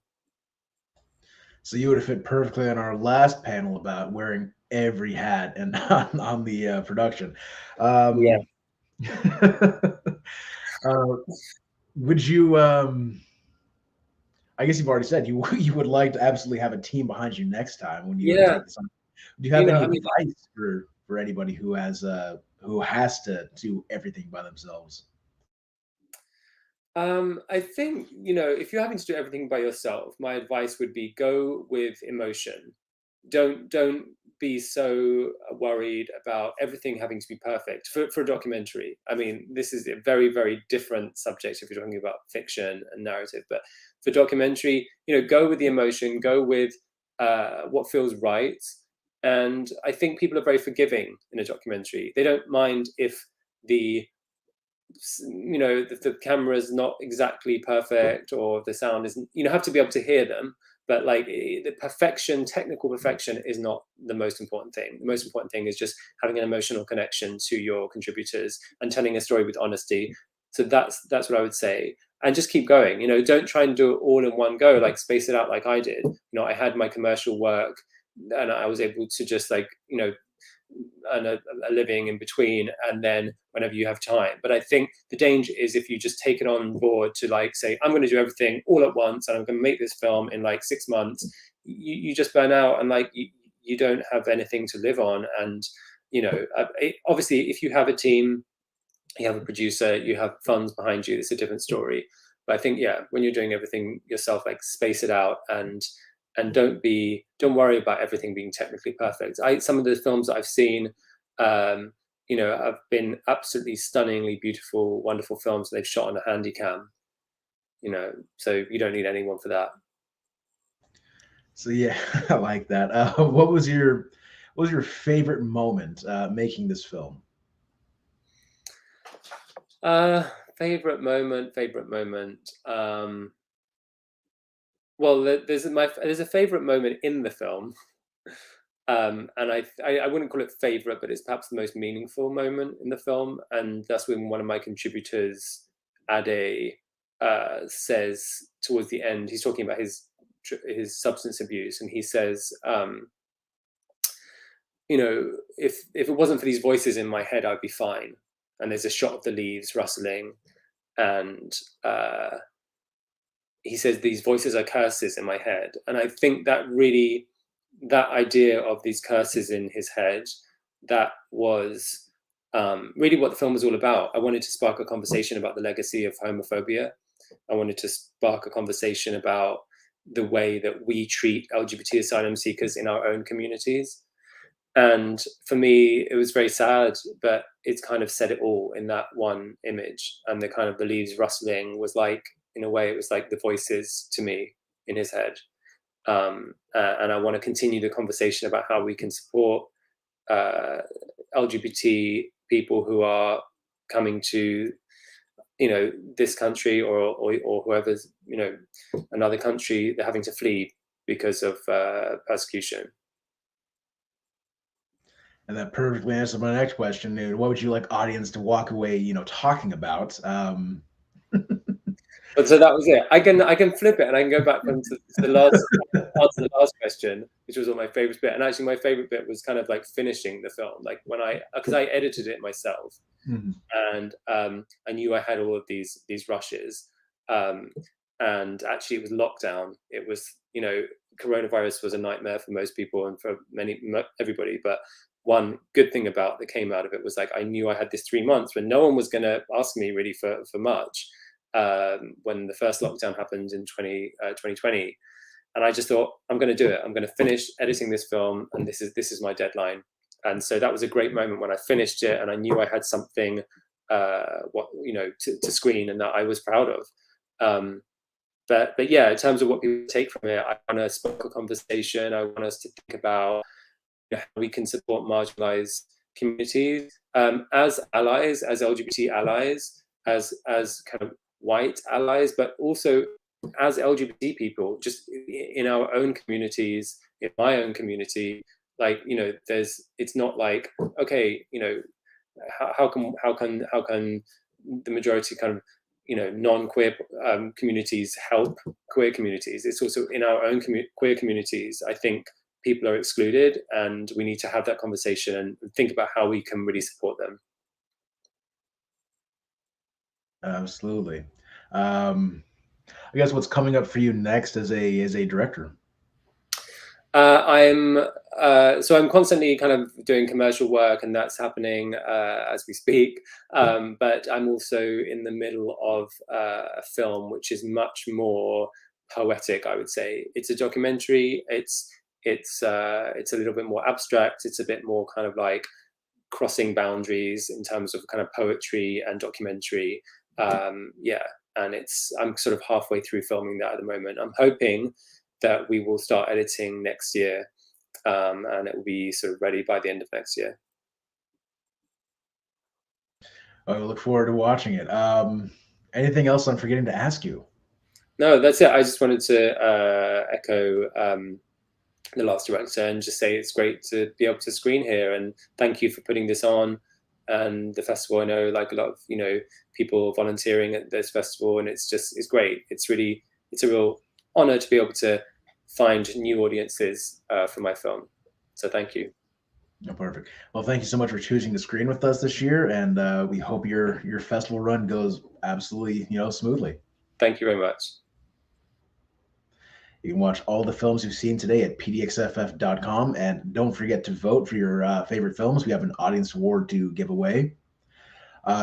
So you would have fit perfectly on our last panel about wearing every hat and on the production. Yeah. Would you I guess you've already said you you would like to absolutely have a team behind you next time when you Yeah. take this on. Do you have any I mean, advice for anybody who has to do everything by themselves? I think, if you're having to do everything by yourself, my advice would be go with emotion. Don't be so worried about everything having to be perfect for a documentary. I mean, this is a very, very different subject if you're talking about fiction and narrative, but for documentary, go with the emotion, go with what feels right. And I think people are very forgiving in a documentary. They don't mind if the the camera is not exactly perfect or the sound isn't, have to be able to hear them, but like the technical perfection is not the most important thing. The most important thing is just having an emotional connection to your contributors and telling a story with honesty. So that's what I would say. And just keep going. Don't try and do it all in one go, like space it out like I did. I had my commercial work and I was able to just earn a living in between, and then whenever you have time. But I think the danger is if you just take it on board to say, I'm going to do everything all at once and I'm going to make this film in 6 months, you just burn out and you don't have anything to live on. And obviously if you have a team, you have a producer, you have funds behind you, it's a different story. But I think, when you're doing everything yourself, space it out and don't worry about everything being technically perfect. Some of the films that I've seen, have been absolutely stunningly beautiful, wonderful films they've shot on a handy cam. So you don't need anyone for that. So yeah, I like that. What was your favorite moment making this film? Favorite moment. Well, there's a favorite moment in the film, and I wouldn't call it favorite, but it's perhaps the most meaningful moment in the film, and that's when one of my contributors, Ade, says towards the end, he's talking about his substance abuse, and he says, if it wasn't for these voices in my head, I'd be fine. And there's a shot of the leaves rustling, and he says these voices are curses in my head. And I think that idea of these curses in his head, that was really what the film was all about. I wanted to spark a conversation about the legacy of homophobia. I wanted to spark a conversation about the way that we treat LGBT asylum seekers in our own communities. And for me, it was very sad, but it's kind of said it all in that one image. And the kind of the leaves rustling was in a way, it was like the voices to me in his head. And I want to continue the conversation about how we can support LGBT people who are coming to, this country or whoever's, another country, they're having to flee because of persecution. And that perfectly answers my next question. What would you like audience to walk away, talking about? But so that was it. I can flip it and I can go back to the last question, which was my favorite bit. And actually, my favorite bit was kind of finishing the film, because I edited it myself, and I knew I had all of these rushes, and actually it was lockdown. It was coronavirus was a nightmare for most people and for everybody, but one good thing that came out of it was I knew I had this 3 months when no one was going to ask me really for much. When the first lockdown happened in 2020, and I just thought, I'm going to do it. I'm going to finish editing this film, and this is my deadline. And so that was a great moment when I finished it, and I knew I had something, to screen, and that I was proud of. But yeah, in terms of what people take from it, I want to spark a conversation. I want us to think about how we can support marginalized communities as allies, as LGBT allies, as kind of white allies, but also as LGBT people, just in our own communities, in my own community. It's not okay, how can the majority kind of non-queer communities help queer communities? It's also in our own queer communities, I think people are excluded, and we need to have that conversation and think about how we can really support them. Absolutely. I guess what's coming up for you next as a director? I'm constantly kind of doing commercial work, and that's happening as we speak. But I'm also in the middle of a film which is much more poetic, I would say. It's a documentary. It's a little bit more abstract. It's a bit more kind of like crossing boundaries in terms of kind of poetry and documentary. And I'm sort of halfway through filming that at the moment. I'm hoping that we will start editing next year, and it will be sort of ready by the end of next year. I look forward to watching it. Anything else I'm forgetting to ask you? No, that's it. I just wanted to echo the last director and just say it's great to be able to screen here, and thank you for putting this on. And the festival, I know like a lot of people volunteering at this festival, and it's great. It's a real honor to be able to find new audiences for my film. So thank you. Oh, perfect. Well, thank you so much for choosing to screen with us this year, and we hope your festival run goes absolutely smoothly. Thank you very much. You can watch all the films you've seen today at pdxff.com, and don't forget to vote for your favorite films. We have an audience award to give away.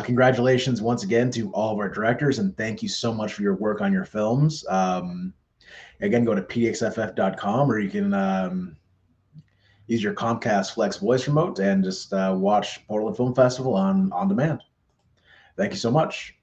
Congratulations once again to all of our directors, and thank you so much for your work on your films. Again, go to pdxff.com, or you can use your Comcast Flex voice remote and just watch Portland Film Festival on demand. Thank you so much.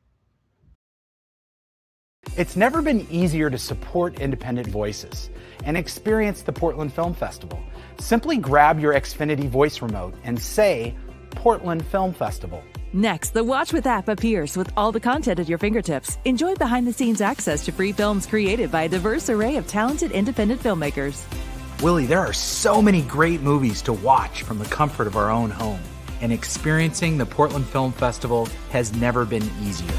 It's never been easier to support independent voices and experience the Portland Film Festival. Simply grab your Xfinity voice remote and say Portland Film Festival. Next, the Watch With app appears with all the content at your fingertips. Enjoy behind-the-scenes access to free films created by a diverse array of talented independent filmmakers. Willie, there are so many great movies to watch from the comfort of our own home, and experiencing the Portland Film Festival has never been easier.